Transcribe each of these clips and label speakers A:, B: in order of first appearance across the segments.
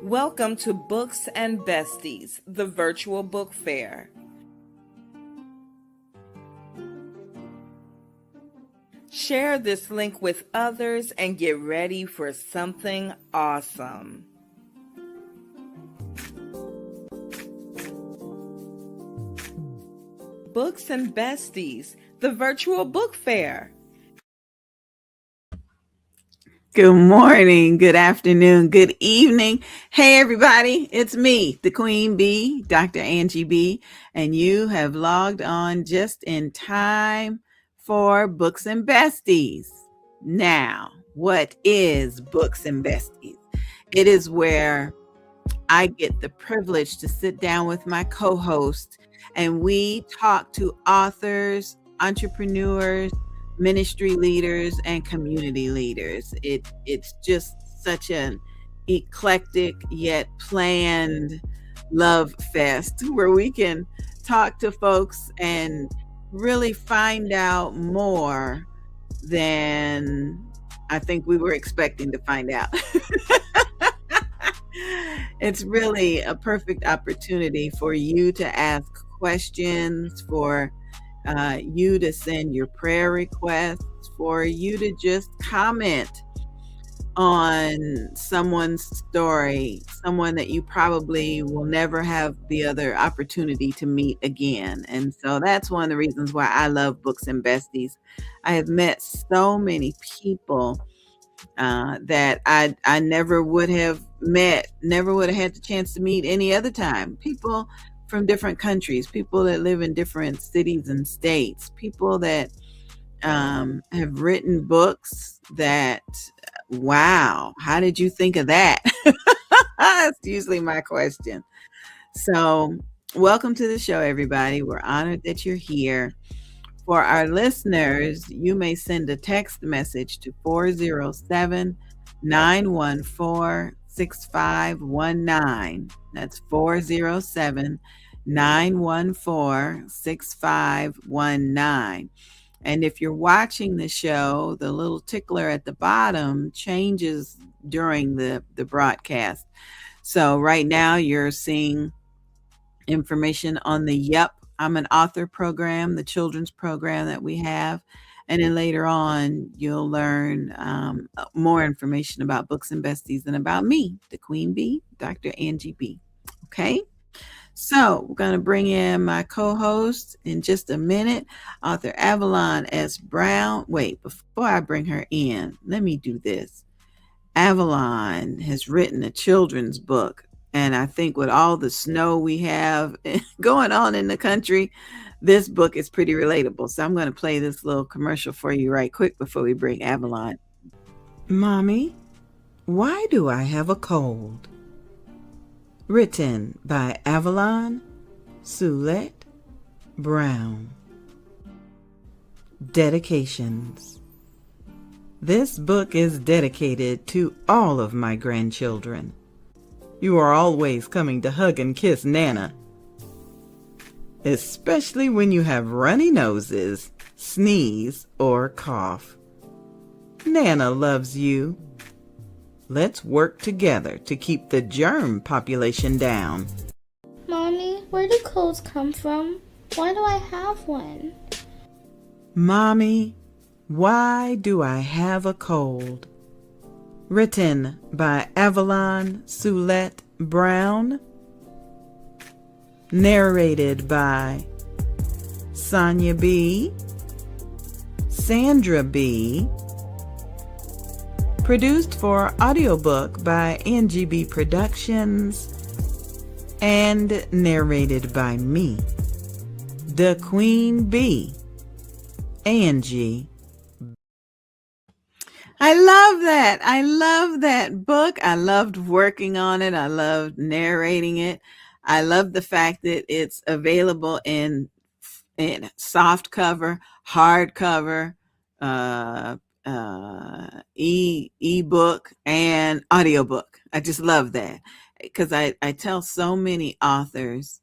A: Welcome to Books and Besties, the virtual book fair. Share this link with others and get ready for something awesome. Books and Besties, the virtual book fair.
B: Good morning, good afternoon, good evening. Hey, everybody, it's me, the Queen Bee, Dr. Angie BEE, and you have logged on just in time for Books and Besties. Now, what is Books and Besties? It is where I get the privilege to sit down with my co-host and we talk to authors, entrepreneurs, ministry leaders, and community leaders. It's just such an eclectic yet planned love fest where we can talk to folks and really find out more than I think we were expecting to find out. It's really a perfect opportunity for you to ask questions, for you to send your prayer requests, for you to just comment on someone's story, someone that you probably will never have the other opportunity to meet again. And so that's one of the reasons why I love Books and Besties. I have met so many people that I never would have met, never would have had the chance to meet any other time. People from different countries, people that live in different cities and states, people that have written books that, wow, how did you think of that? That's usually my question. So, welcome to the show, everybody. We're honored that you're here. For our listeners, you may send a text message to 407 914 6519. That's 407 914 6519. And if you're watching the show, the little tickler at the bottom changes during the broadcast. So right now you're seeing information on the Yep, I'm an Author program, the children's program that we have. And then later on, you'll learn more information about Books and Besties and about me, the Queen Bee, Dr. Angie BEE. Okay? So we're going to bring in my co-host in just a minute, Author Avalon S. Brown. Wait, before I bring her in, let me do this. Avalon has written a children's book. And I think with all the snow we have going on in the country, this book is pretty relatable. So I'm going to play this little commercial for you right quick before we bring Avalon. Mommy, why do I have a cold? Written by Avalon Soulette Brown. Dedications. This book is dedicated to all of my grandchildren. You are always coming to hug and kiss Nana, especially when you have runny noses, sneeze, or cough. Nana loves you. Let's work together to keep the germ population down.
C: Mommy, where do colds come from? Why do I have one?
B: Mommy, why do I have a cold? Written by Avalon Soulette Brown. Narrated by Sonia B., Sandra B., produced for audiobook by Angie BEE Productions, and narrated by me, the Queen Bee, Angie. I love that. I love that book. I loved working on it. I loved narrating it. I love the fact that it's available in soft cover, hard cover, ebook, and audiobook. I just love that because I tell so many authors,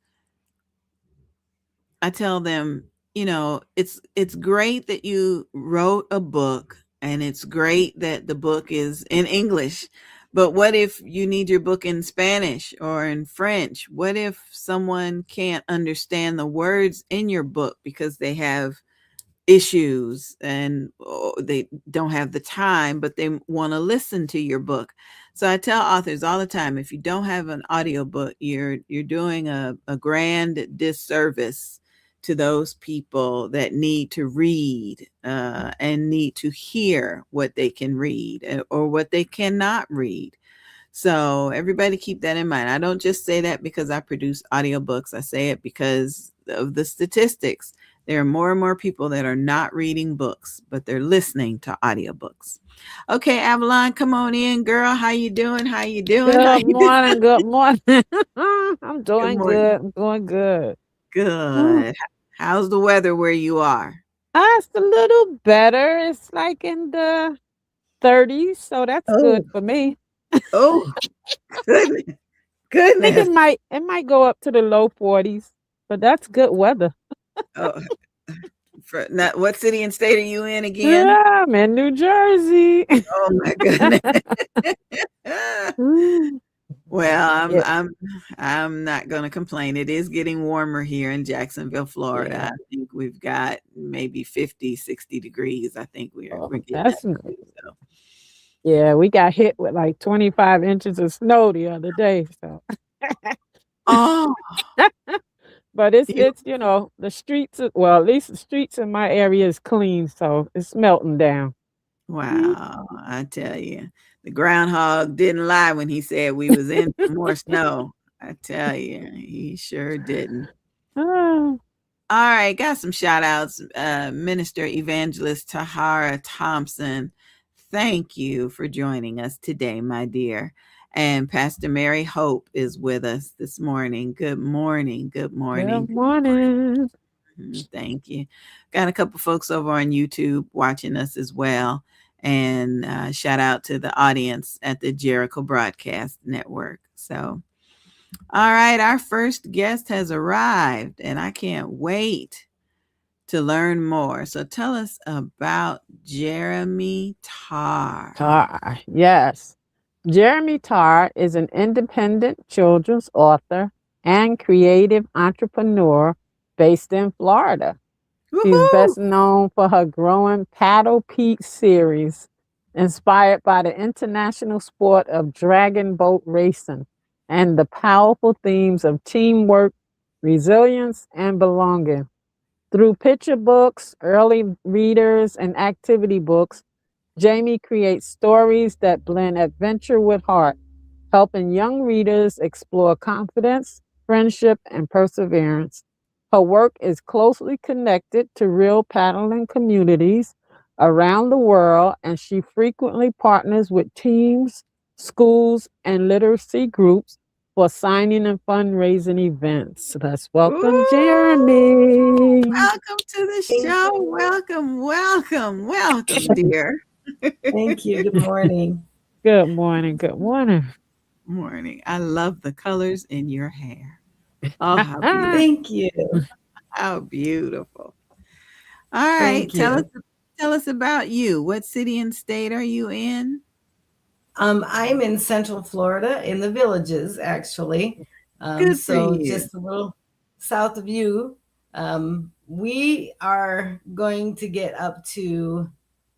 B: I tell them, it's great that you wrote a book and it's great that the book is in English, But what if you need your book in Spanish or in French? What if someone can't understand the words in your book because they have issues and they don't have the time, but they want to listen to your book? So I tell authors all the time, if you don't have an audiobook, you're doing a grand disservice to those people that need to read and need to hear what they can read or what they cannot read. So everybody keep that in mind. I don't just say that because I produce audiobooks. I say it because of the statistics. There are more and more people that are not reading books, but they're listening to audiobooks. Okay, Avalon, come on in, girl. How you doing? How you doing? How
D: Good
B: you doing?
D: morning. Good morning. I'm
B: Good
D: doing
B: morning.
D: good. I'm doing good. Mm.
B: Good. How's the weather where you are?
D: It's a little better. It's like in the 30s, so that's good
B: Oh,
D: for me.
B: oh, goodness.
D: I think
B: Goodness.
D: it might go up to the low 40s, but that's good weather.
B: Oh, not, what city and state are you in again?
D: Yeah, I'm in New Jersey.
B: Oh my goodness.
D: Mm.
B: Well,
D: Yeah,
B: I'm not going to complain. It is getting warmer here in Jacksonville, Florida.
D: yeah.
B: I think we've got maybe 50, 60 degrees. I think we're
D: Oh,
B: getting that
D: that's
B: too. So,
D: yeah. We got hit with like 25 inches of snow the other day, so.
B: oh,
D: But it's
B: you,
D: it's the streets well, at least the streets in my area is clean, so it's melting down. Mm.
B: wow, I tell you, the groundhog didn't lie when he said we was in for more snow. I tell you, he sure didn't.
D: Ah,
B: All right, got some shout outs. Minister Evangelist Tahara Thompson, thank you for joining us today, my dear. And Pastor Mary Hope is with us this morning. Good morning. Good morning.
D: good morning.
B: Thank you. Got a couple folks over on YouTube watching us as well. And shout out to the audience at the Jericho Broadcast Network. So, all right, our first guest has arrived, and I can't wait to learn more. So tell us about Jeremy Tarr.
D: Tar, yes. Jeremy Tarr is an independent children's author and creative entrepreneur based in Florida. She's
B: Woohoo!
D: best known for her growing Paddle Peak series, inspired by the international sport of dragon boat racing and the powerful themes of teamwork, resilience, and belonging. Through picture books, early readers, and activity books, Jamie creates stories that blend adventure with heart, helping young readers explore confidence, friendship, and perseverance. Her work is closely connected to real paddling communities around the world, and she frequently partners with teams, schools, and literacy groups for signing and fundraising events. Let's welcome
B: Ooh,
D: Jeremy.
B: welcome to the
E: Thank
B: show.
E: you.
B: Welcome, welcome, welcome, dear.
E: Thank you. Good morning.
D: Good morning. Good morning.
B: Morning. I love the colors in your hair. Oh, how beautiful.
E: Thank you.
B: How beautiful. All right.
E: Thank you.
B: Tell us about you. What city and state are you in?
E: I'm in Central Florida in the Villages, actually.
B: Good for
E: So
B: you.
E: just a little south of you. We are going to get up to,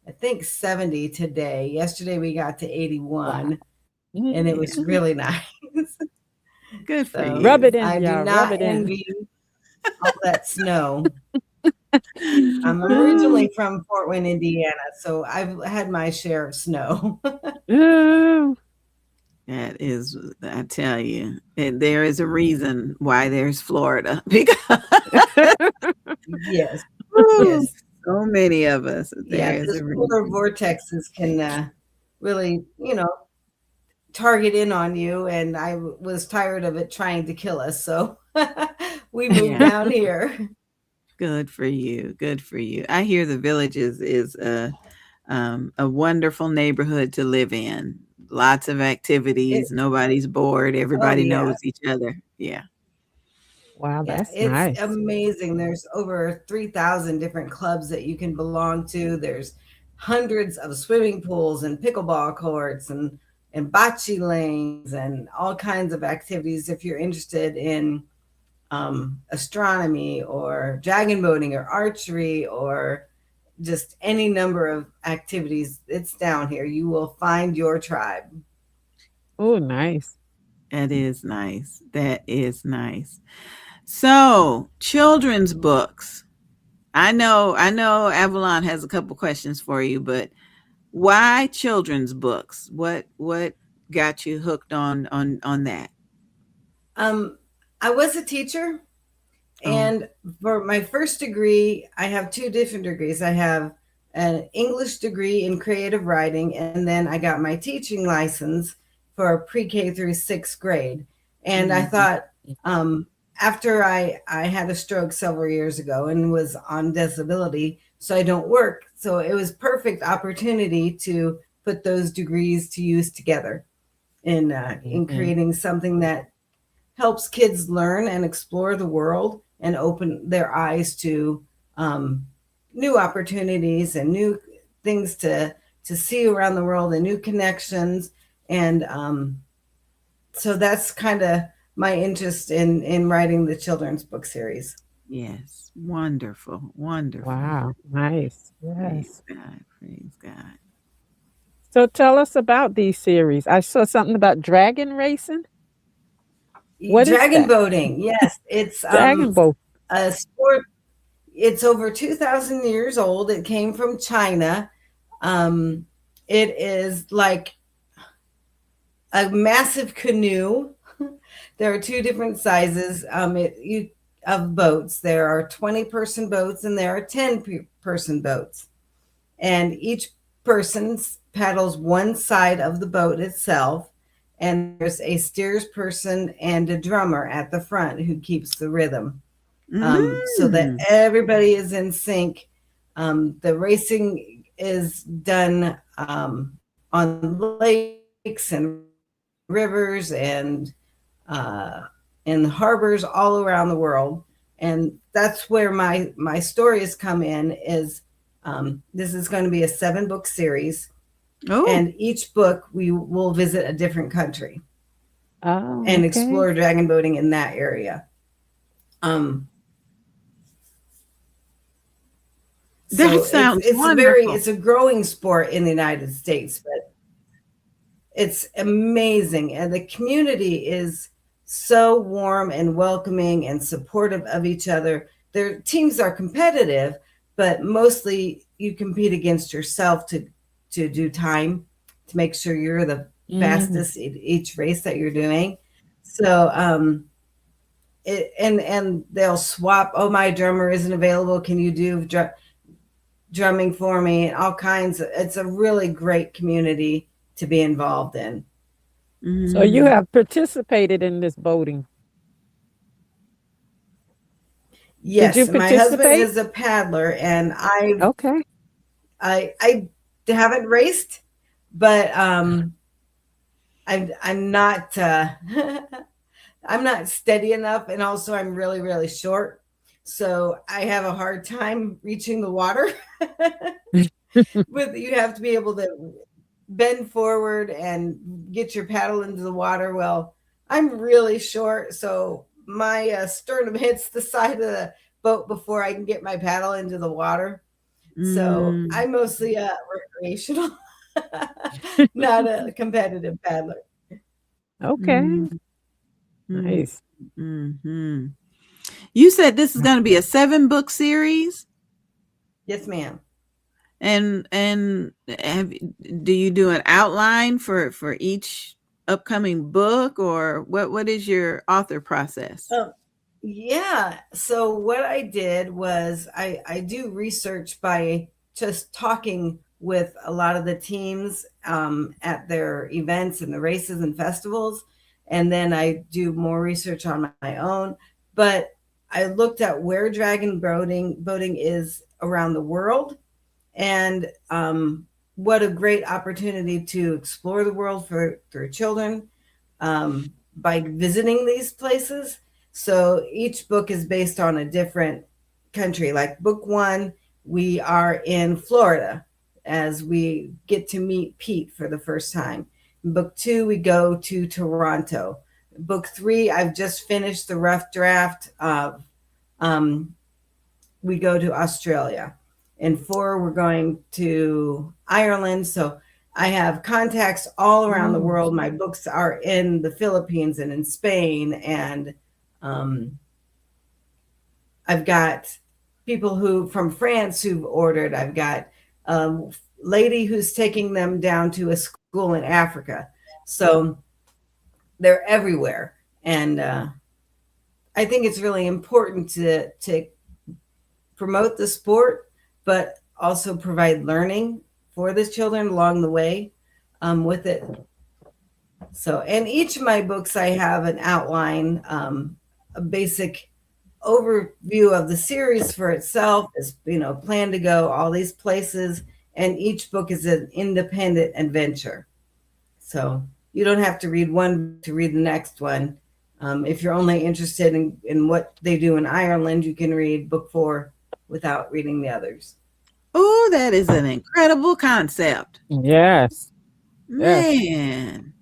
E: I think, 70 today. Yesterday we got to
D: Wow.
E: 81, and it was
B: Yeah.
E: really nice.
B: Good for
E: So
D: Rub
B: you.
D: it in,
E: I do
D: y'all. Rub
E: not
D: it in.
E: envy all that snow. I'm originally from Fort Wayne, Indiana, so I've had my share of snow.
D: Ooh.
B: That is, I tell you, there is a reason why there's Florida because
E: Yes,
B: woo,
E: yes.
B: so many of us. There
E: Yeah,
B: is
E: those
B: a
E: polar
B: reason.
E: vortexes can really, target in on you. And I was tired of it trying to kill us. So we moved
B: Yeah,
E: down here.
B: good for you. Good for you. I hear the Villages is a wonderful neighborhood to live in. Lots of
E: It,
B: activities. Nobody's bored.
E: oh,
B: Everybody
E: yeah.
B: knows each other. Yeah.
D: Wow,
E: Yeah,
D: that's
E: it's
D: nice.
E: amazing. There's over 3,000 different clubs that you can belong to. There's hundreds of swimming pools and pickleball courts and and bocce lanes and all kinds of activities if you're interested in astronomy or dragon boating or archery or just any number of activities. It's down here. You will find your tribe.
D: Oh, nice.
B: That is nice. That is nice. So, children's books. I know Avalon has a couple questions for you, but why children's books? What got you hooked on that?
E: I was a teacher, and for my first degree, I have two different degrees. I have an English degree in creative writing, and then I got my teaching license for pre-K through sixth grade. And I thought, after I had a stroke several years ago and was on disability, so I don't work. So it was perfect opportunity to put those degrees to use together in creating something that helps kids learn and explore the world and open their eyes to new opportunities and new things to see around the world and new connections. And so that's kind of my interest in writing the children's book series.
B: Yes. Wonderful. Wonderful.
D: Wow, nice.
B: Praise
D: Yes.
B: God. Praise God.
D: So tell us about these series. I saw something about dragon racing. What is
E: Dragon
D: that?
E: boating. Yes, it's
D: Dragon boat.
E: a sport. It's over 2,000 years old. It came from China. It is like a massive canoe. There are two different sizes of boats. There are 20-person boats and there are 10-person boats. And each person paddles one side of the boat itself. And there's a steers person and a drummer at the front who keeps the rhythm, so that everybody is in sync. The racing is done on lakes and rivers and in harbors all around the world. And that's where my stories come in. Is this is going to be a 7-book series. And each book we will visit a different country and explore dragon boating in that area.
B: That sounds wonderful.
E: It's a growing sport in the United States, but it's amazing. And the community is so warm and welcoming and supportive of each other. Their teams are competitive, but mostly you compete against yourself to do time, to make sure you're the fastest in each race that you're doing. So and they'll swap. Oh, my drummer isn't available. Can you do drumming for me? All kinds. It's a really great community to be involved in.
D: So you have participated in this boating?
E: Yes,
D: Did you
E: my husband
D: participate?
E: is a paddler, and I haven't raced, but I'm not I'm not steady enough, and also I'm really, really short, so I have a hard time reaching the water. But you have to be able to bend forward and get your paddle into the water. Well, I'm really short, so my sternum hits the side of the boat before I can get my paddle into the water. So I'm mostly recreational, not a competitive paddler.
D: Okay. Nice.
B: You said this is going to be a 7-book series?
E: Yes, ma'am.
B: And do you do an outline for each upcoming book, or what is your author process?
E: Yeah. So what I did was I do research by just talking with a lot of the teams at their events and the races and festivals. And then I do more research on my own. But I looked at where dragon boating is around the world, and what a great opportunity to explore the world through children by visiting these places. So each book is based on a different country. Like book 1, we are in Florida as we get to meet Pete for the first time. Book 2, we go to Toronto. Book 3, I've just finished the rough draft of, we go to Australia. And 4, we're going to Ireland. So I have contacts all around the world. My books are in the Philippines and in Spain. And I've got people who from France who've ordered. I've got a lady who's taking them down to a school in Africa. So they're everywhere. And I think it's really important to promote the sport, but also provide learning for the children along the way with it. So, and each of my books, I have an outline, a basic overview of the series for itself, is, plan to go all these places, and each book is an independent adventure. So you don't have to read one to read the next one. If you're only interested in what they do in Ireland, you can read book 4 without reading the others.
B: Oh, that is an incredible concept.
D: Yes.
B: Man.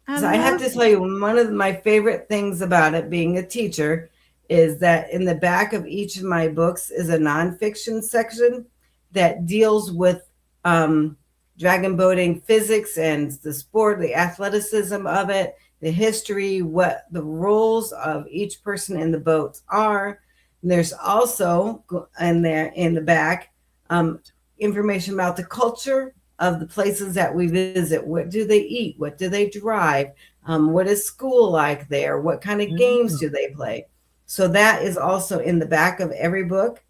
E: So I have to tell you, one of my favorite things about it, being a teacher, is that in the back of each of my books is a nonfiction section that deals with dragon boating physics and the sport, the athleticism of it, the history, what the roles of each person in the boats are. And there's also in the back information about the culture of the places that we visit. What do they eat? What do they drive? What is school like there? What kind of games do they play? So that is also in the back of every book.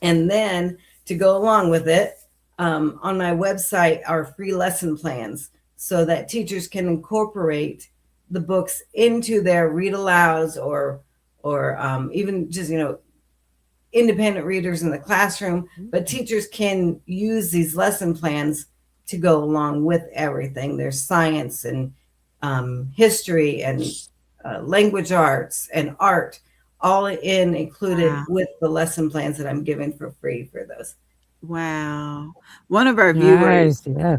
E: And then to go along with it, on my website are free lesson plans so that teachers can incorporate the books into their read alouds or even just, independent readers in the classroom, but teachers can use these lesson plans to go along with everything. There's science and history and language arts and art, all included with the lesson plans that I'm giving for free for those.
B: Wow. One of our viewers,
D: Nice, yeah.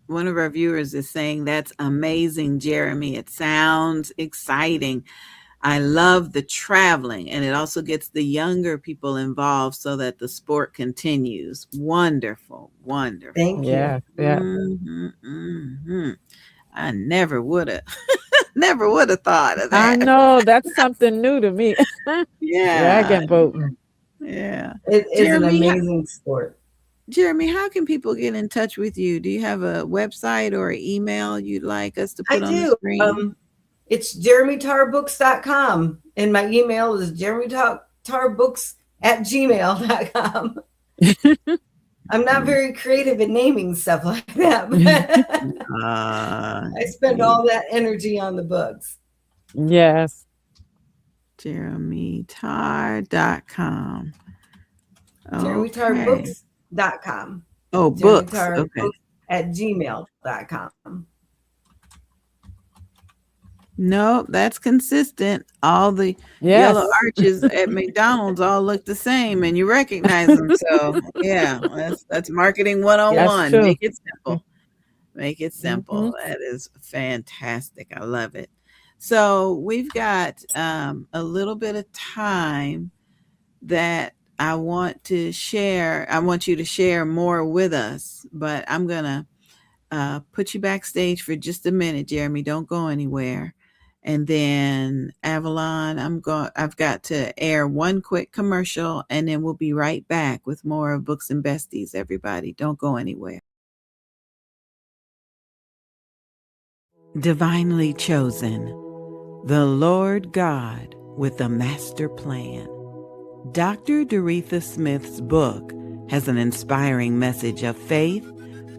B: one of our viewers is saying, that's amazing, Jeremy. It sounds exciting. I love the traveling, and it also gets the younger people involved so that the sport continues. Wonderful, wonderful.
E: Thank you.
D: Yeah, yeah.
B: I never would have thought of that.
D: I know, that's something new to me.
B: Yeah.
D: Dragon boating.
B: Yeah.
E: It is an amazing sport.
B: Jeremy, how can people get in touch with you? Do you have a website or an email you'd like us to put on the screen?
E: It's jeremytarbooks.com, and my email is jeremytarbooks@gmail.com. I'm not very creative in naming stuff like that, but I spend all that energy on the books.
D: Yes.
B: jeremytar.com.
E: jeremytarbooks.com.
B: Oh, books. Okay.
E: @gmail.com.
B: No, that's consistent. All the yellow arches at McDonald's all look the same, and you recognize them. So yeah, that's marketing 101. Make it simple. Make it simple. That is fantastic. I love it. So we've got a little bit of time that I want you to share more with us, but I'm gonna put you backstage for just a minute, Jeremy. Don't go anywhere. And then Avalon, I've got to air one quick commercial, and then we'll be right back with more of Books and Besties. Everybody, don't go anywhere. Divinely chosen, the Lord God with a master plan. Dr. Doretha Smith's book has an inspiring message of faith,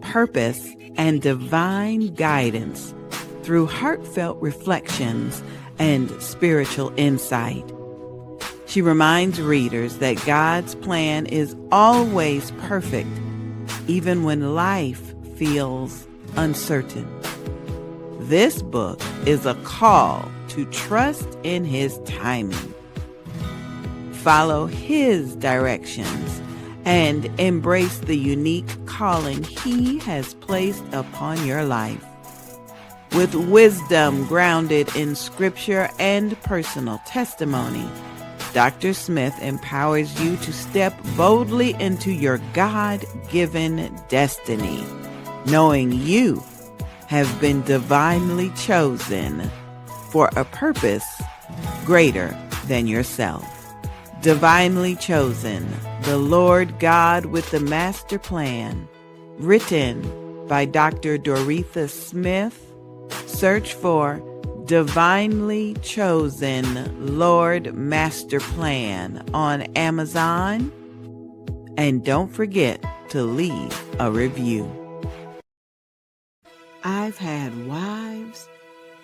B: purpose, and divine guidance through heartfelt reflections and spiritual insight. She reminds readers that God's plan is always perfect, even when life feels uncertain. This book is a call to trust in His timing, follow His directions, and embrace the unique calling He has placed upon your life. With wisdom grounded in scripture and personal testimony, Dr. Smith empowers you to step boldly into your God-given destiny, knowing you have been divinely chosen for a purpose greater than yourself. Divinely Chosen, the Lord God with the Master Plan, written by Dr. Doretha Smith. Search for Divinely Chosen Lord Master Plan on Amazon. And don't forget to leave a review. I've Had Wives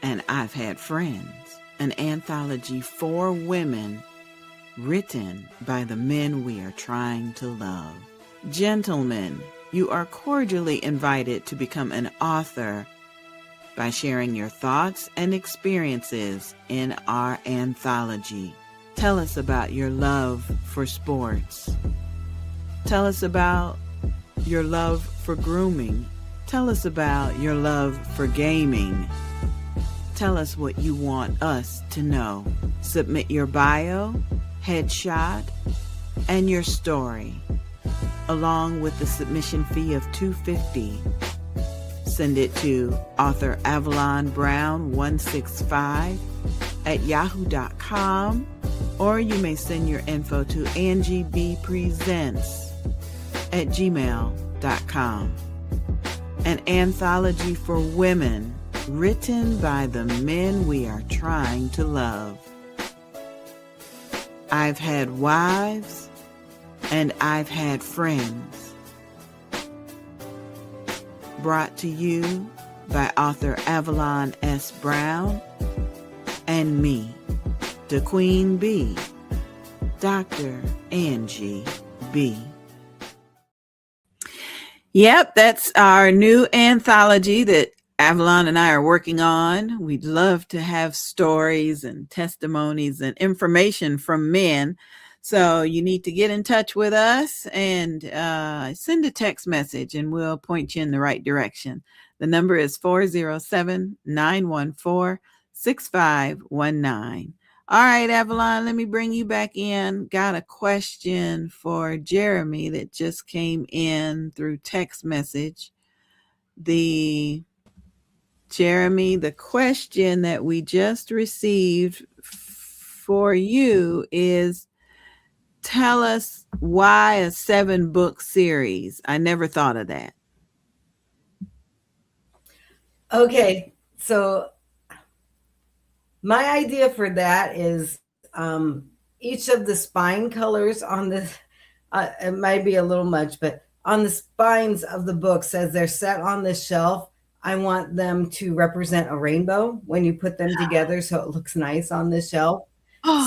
B: and I've Had Friends, an anthology for women written by the men we are trying to love. Gentlemen, you are cordially invited to become an author by sharing your thoughts and experiences in our anthology. Tell us about your love for sports. Tell us about your love for grooming. Tell us about your love for gaming. Tell us what you want us to know. Submit your bio, headshot, and your story, along with the submission fee of $250. Send it to Author Avalon Brown 165 at yahoo.com, or you may send your info to Angie BEE Presents at gmail.com. An anthology for women written by the men we are trying to love. I've Had Wives and I've Had Friends. Brought to you by Author Avalon S. Brown and me, the Queen Bee, Dr. Angie BEE. Yep, that's our new anthology that Avalon and I are working on. We'd love to have stories and testimonies and information from men. So you need to get in touch with us and send a text message and we'll point you in the right direction. The number is 407-914-6519. All right, Avalon, let me bring you back in. Got a question for Jeremy that just came in through text message. Jeremy, the question that we just received for you is, tell us why a 7-book series. I never thought of that.
E: Okay, so my idea for that is each of the spine colors on the, it might be a little much, but on the spines of the books as they're set on the shelf, I want them to represent a rainbow when you put them together so it looks nice on the shelf.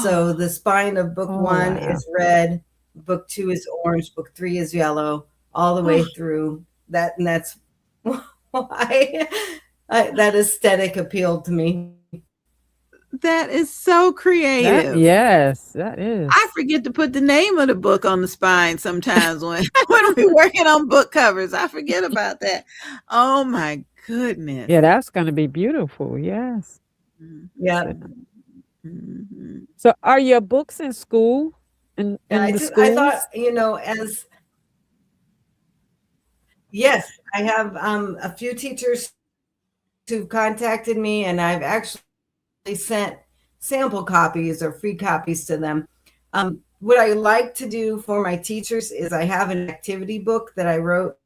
E: So the spine of book 1 is red, book 2 is orange, book 3 is yellow, all the way through that. And that's why that aesthetic appealed to me.
B: That is so creative.
D: Yes, that is.
B: I forget to put the name of the book on the spine sometimes when we're working on book covers. I forget about that. Oh my goodness.
D: Yeah, that's going to be beautiful. Yes.
E: Yeah.
B: Mm-hmm.
D: So are your books in school? In the schools?
E: I thought, yes, I have a few teachers who've contacted me and I've actually sent sample copies or free copies to them. What I like to do for my teachers is I have an activity book that I wrote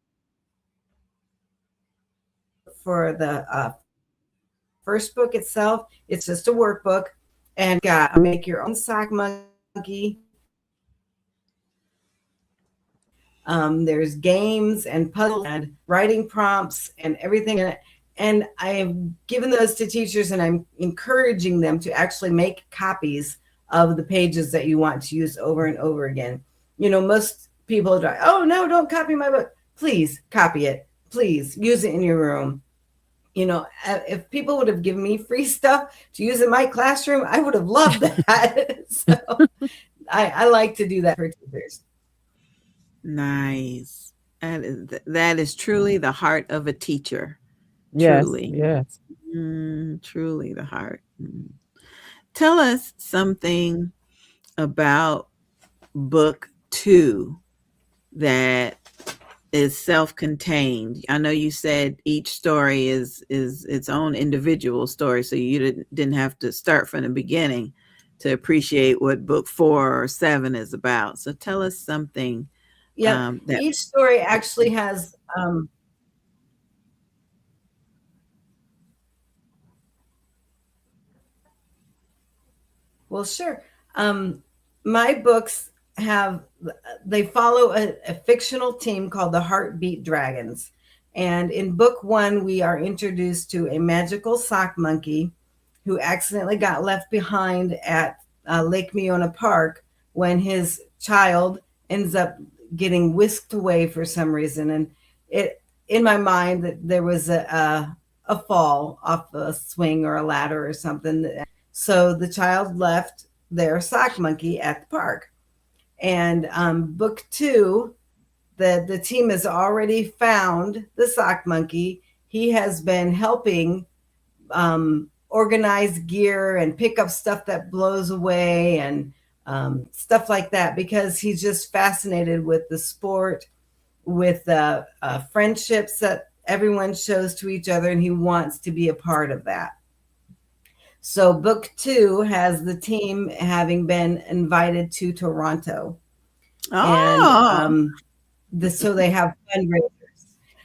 E: for the first book itself. It's just a workbook and got make your own sock monkey. There's games and puzzles and writing prompts and everything in it. And I've given those to teachers and I'm encouraging them to actually make copies of the pages that you want to use over and over again. Most people are, oh no, don't copy my book. Please copy it. Please use it in your room. If people would have given me free stuff to use in my classroom, I would have loved that. So I like to do that for teachers.
B: Nice. That is truly the heart of a teacher.
D: Yes,
B: Truly.
D: yes.
B: Truly the heart. Tell us something about book 2 that is self-contained. I know you said each story is its own individual story, so you didn't have to start from the beginning to appreciate what book 4 or 7 is about. So tell us something
E: Yep.
B: that
E: Each story actually has well, sure. My books they follow a fictional team called the Heartbeat Dragons. And in book 1, we are introduced to a magical sock monkey who accidentally got left behind at Lake Miona Park when his child ends up getting whisked away for some reason. And it, in my mind, that there was a fall off a swing or a ladder or something. So the child left their sock monkey at the park. And book 2, the team has already found the sock monkey. He has been helping organize gear and pick up stuff that blows away and stuff like that, because he's just fascinated with the sport, with the friendships that everyone shows to each other, and he wants to be a part of that. So book 2 has the team having been invited to Toronto. And so they have fundraisers.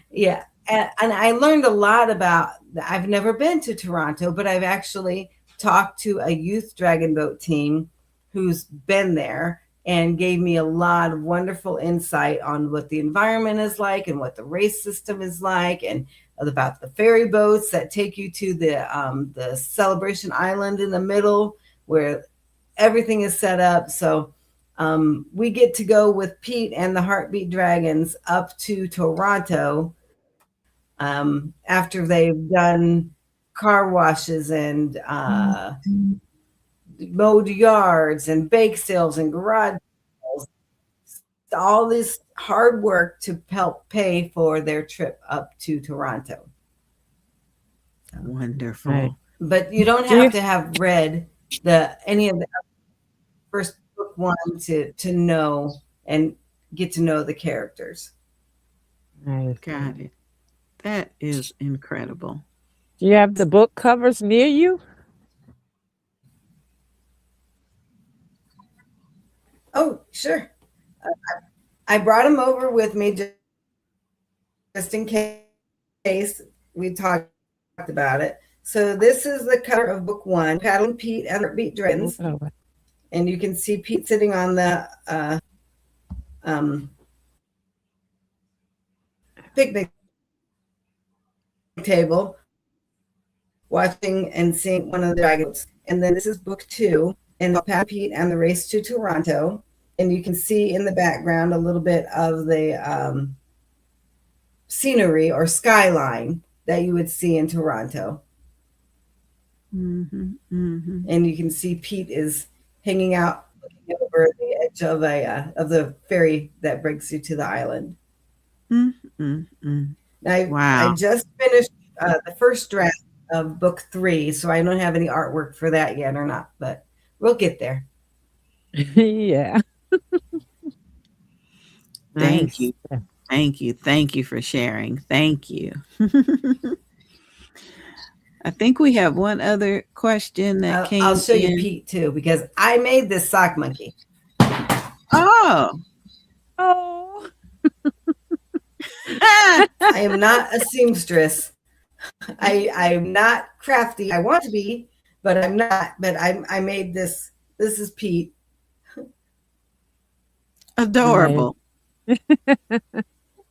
E: Yeah. And I learned a lot about, I've never been to Toronto, but I've actually talked to a youth dragon boat team who's been there and gave me a lot of wonderful insight on what the environment is like and what the race system is like, and about the ferry boats that take you to the celebration island in the middle where everything is set up. So we get to go with Pete and the Heartbeat Dragons up to Toronto after they've done car washes and mowed yards and bake sales and garage sales. All this hard work to help pay for their trip up to Toronto.
B: Wonderful.
D: Right.
E: But you don't have to have read any of the first book 1 to know and get to know the characters.
D: Nice.
B: Got it. That is incredible.
D: Do you have the book covers near you?
E: Oh, sure. I brought them over with me just in case we talked about it. So this is the cover of book 1, Paddling Pete and Heartbeat Dragons. And you can see Pete sitting on the picnic table watching and seeing one of the dragons. And then this is book 2, and Pat, Pete, and the Race to Toronto. And you can see in the background a little bit of the scenery or skyline that you would see in Toronto.
B: Mm-hmm, mm-hmm.
E: And you can see Pete is hanging out looking over the edge of the ferry that brings you to the island.
B: Mm-hmm.
E: Wow. I just finished the first draft of book 3, so I don't have any artwork for that yet or not, but we'll get there.
D: Yeah.
B: Thank you. Thank you. Thank you for sharing. Thank you. I think we have one other question that came in.
E: I'll show you Pete too, because I made this sock monkey.
B: Oh.
E: I am not a seamstress. I'm not crafty. I want to be, but I'm not. But I made this. This is Pete.
B: Adorable.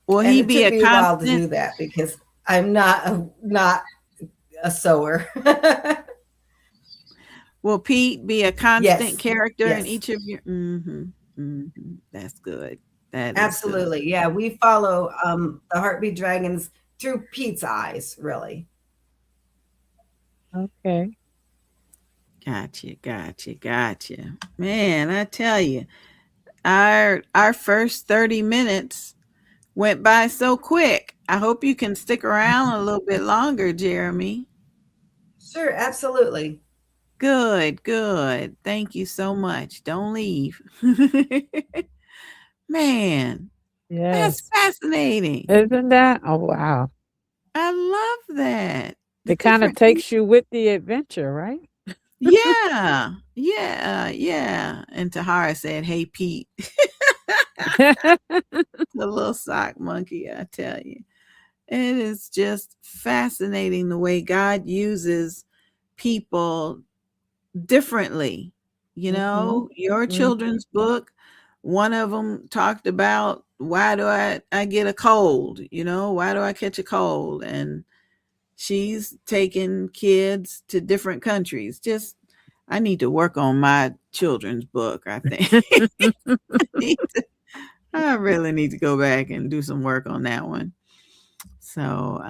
B: Will he be a constant? It took me a while to
E: do that because I'm not a sewer.
B: Will Pete be a constant character
E: yes.
B: in each of your? Mm-hmm, mm-hmm. That's good. That
E: absolutely, good. Yeah. We follow the Heartbeat Dragons through Pete's eyes, really.
D: Okay.
B: Gotcha. Man, I tell you, our first 30 minutes went by so quick. I hope you can stick around a little bit longer, Jeremy.
E: Sure, absolutely.
B: Good, good. Thank you so much. Don't leave. Man, that's
D: Yes.
B: fascinating.
D: Isn't that? Oh, wow.
B: I love that. The
D: It kind of
B: different
D: takes you with the adventure, right?
B: Yeah, yeah, yeah. And Tahara said, "Hey, Pete." The little sock monkey, I tell you. It is just fascinating the way God uses people differently. You
D: Mhm.
B: know, your
D: Mhm.
B: children's book, one of them talked about why do I get a cold? You know, why do I catch a cold? And she's taking kids to different countries. Just I need to work on my children's book, I think. I really need to go back and do some work on that one. So,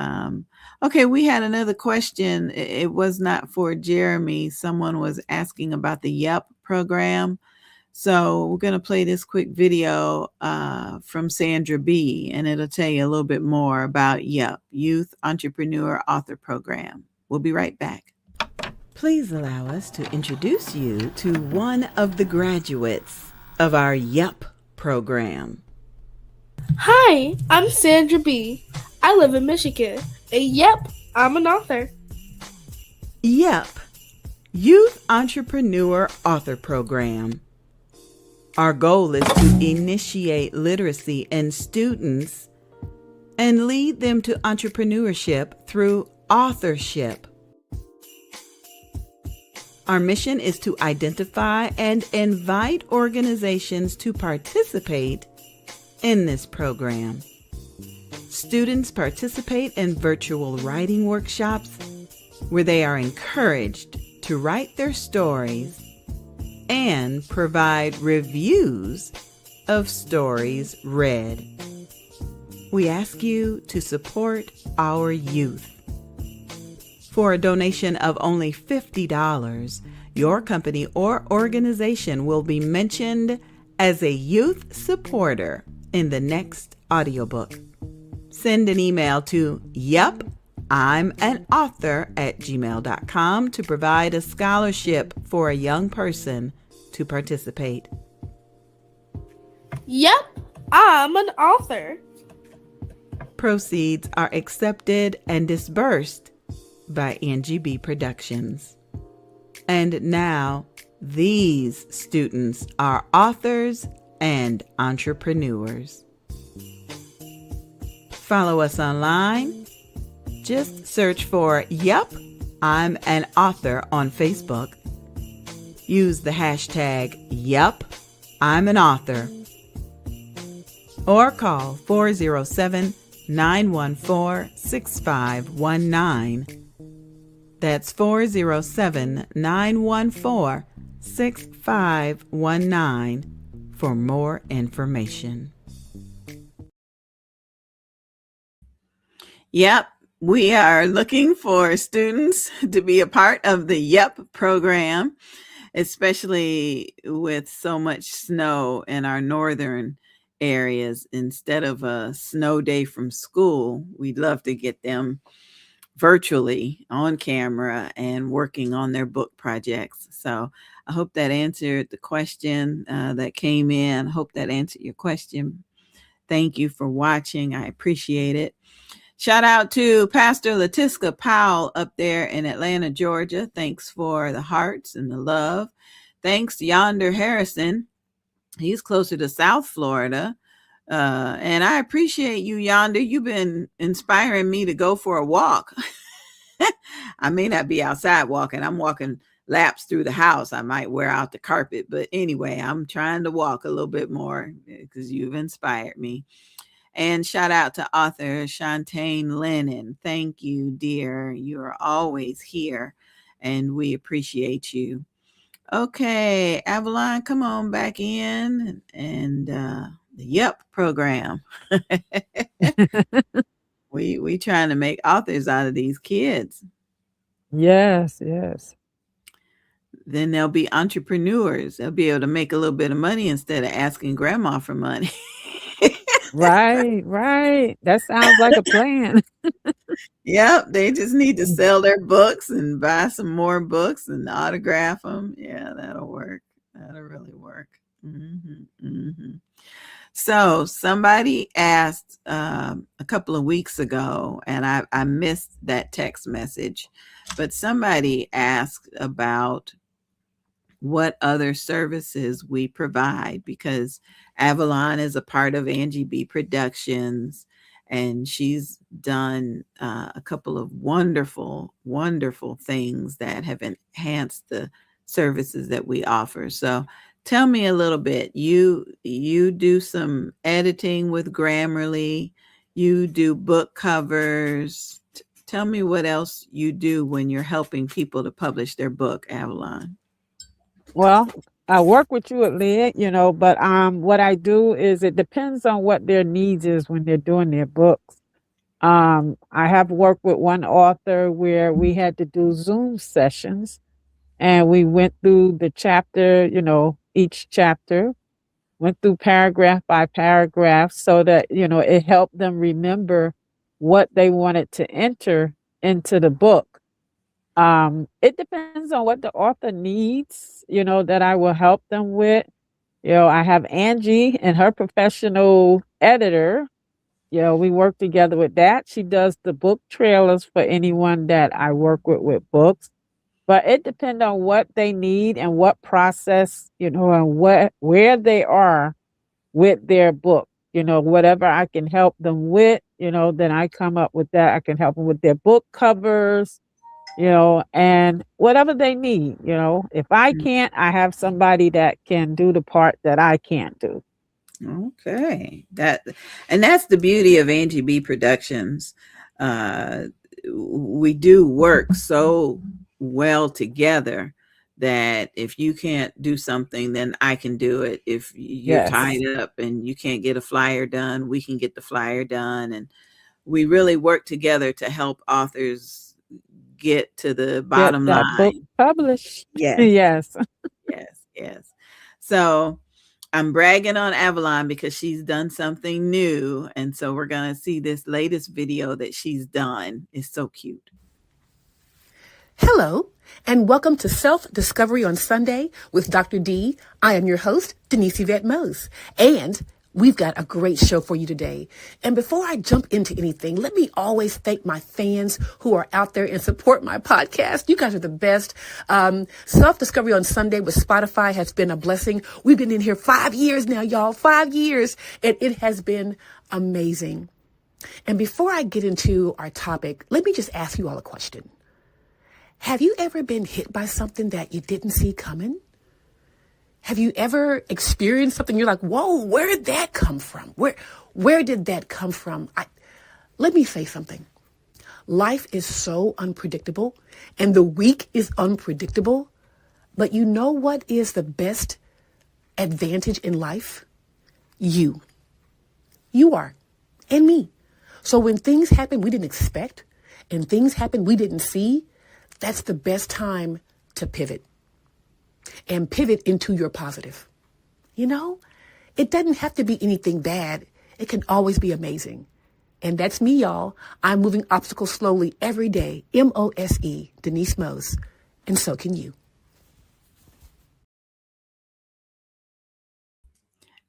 B: okay, we had another question. It was not for Jeremy. Someone was asking about the YEP program. So, we're going to play this quick video from Sandra B, and it'll tell you a little bit more about YEP, Youth Entrepreneur Author Program. We'll be right back. Please allow us to introduce you to one of the graduates of our YEP program.
F: Hi, I'm Sandra B. I live in Michigan. And yep, I'm an author.
B: YEP, Youth Entrepreneur Author Program. Our goal is to initiate literacy in students and lead them to entrepreneurship through authorship. Our mission is to identify and invite organizations to participate in this program. Students participate in virtual writing workshops where they are encouraged to write their stories and provide reviews of stories read. We ask you to support our youth. For a donation of only $50, your company or organization will be mentioned as a youth supporter in the next audiobook. Send an email to yepI'mAnAuthor@gmail.com to provide a scholarship for a young person to participate.
F: Yep, I'm an author.
B: Proceeds are accepted and disbursed by Angie BEE Productions. And now, these students are authors and entrepreneurs. Follow us online. Just search for Yep, I'm an Author on Facebook. Use the hashtag Yep, I'm an Author. Or call 407-914-6519. That's 407-914-6519 for more information. Yep, we are looking for students to be a part of the YEP program, especially with so much snow in our northern areas. Instead of a snow day from school, we'd love to get them virtually on camera and working on their book projects. So I hope that answered the question that came in. Hope that answered your question. Thank you for watching. I appreciate it. Shout out to Pastor Letiska Powell up there in Atlanta, Georgia. Thanks for the hearts and the love. Thanks to Yonder Harrison. He's closer to South Florida. And I appreciate you, Yonder. You've been inspiring me to go for a walk. I may not be outside walking. I'm walking laps through the house. I might wear out the carpet. But anyway, I'm trying to walk a little bit more because you've inspired me. And shout out to author Shantae Lennon. Thank you, dear. You are always here, and we appreciate you. Okay, Avalon, come on back in and the YEP program. we trying to make authors out of these kids.
D: Yes, yes.
B: Then they'll be entrepreneurs. They'll be able to make a little bit of money instead of asking grandma for money.
D: Right, right. That sounds like a plan.
B: Yep, they just need to sell their books and buy some more books and autograph them. Yeah, that'll work. That'll really work. So somebody asked a couple of weeks ago, and I missed that text message, but somebody asked about what other services we provide, because Avalon is a part of Angie BEE Productions, and she's done a couple of wonderful, wonderful things that have enhanced the services that we offer. So tell me a little bit. You do some editing with Grammarly. You do book covers. Tell me what else you do when you're helping people to publish their book, Avalon.
D: Well, I work with you at Lid, but what I do is it depends on what their needs is when they're doing their books. I have worked with one author where we had to do Zoom sessions and we went through the chapter, each chapter, went through paragraph by paragraph so that, it helped them remember what they wanted to enter into the book. It depends on what the author needs, that I will help them with. I have Angie and her professional editor. We work together with that. She does the book trailers for anyone that I work with books. But it depends on what they need and what process, and where they are with their book. Whatever I can help them with, then I come up with that. I can help them with their book covers, and whatever they need. If I can't, I have somebody that can do the part that I can't do.
B: Okay. That's the beauty of Angie BEE Productions. We do work so well together that if you can't do something, then I can do it. If you're
D: Yes.
B: tied up and you can't get a flyer done, we can get the flyer done. And we really work together to help authors get to the
D: Get
B: bottom
D: that book
B: line.
D: published.
B: Yes,
D: Yes.
B: yes. So I'm bragging on Avalon because she's done something new. And so we're going to see this latest video that she's done. It's so cute.
G: Hello, and welcome to Self-Discovery on Sunday with Dr. D. I am your host, Denise Yvette Mose, and we've got a great show for you today. And before I jump into anything, let me always thank my fans who are out there and support my podcast. You guys are the best. Self-Discovery on Sunday with Spotify has been a blessing. We've been in here 5 years now, y'all, 5 years, and it has been amazing. And before I get into our topic, let me just ask you all a question. Have you ever been hit by something that you didn't see coming? Have you ever experienced something you're like, whoa, where did that come from? Where did that come from? Let me say something. Life is so unpredictable and the week is unpredictable. But you know what is the best advantage in life? You. You are. And me. So when things happen we didn't expect and things happen we didn't see, that's the best time to pivot and pivot into your positive. It doesn't have to be anything bad. It can always be amazing. And that's me, y'all. I'm moving obstacles slowly every day. M-O-S-E, Denise Mose. And so can you.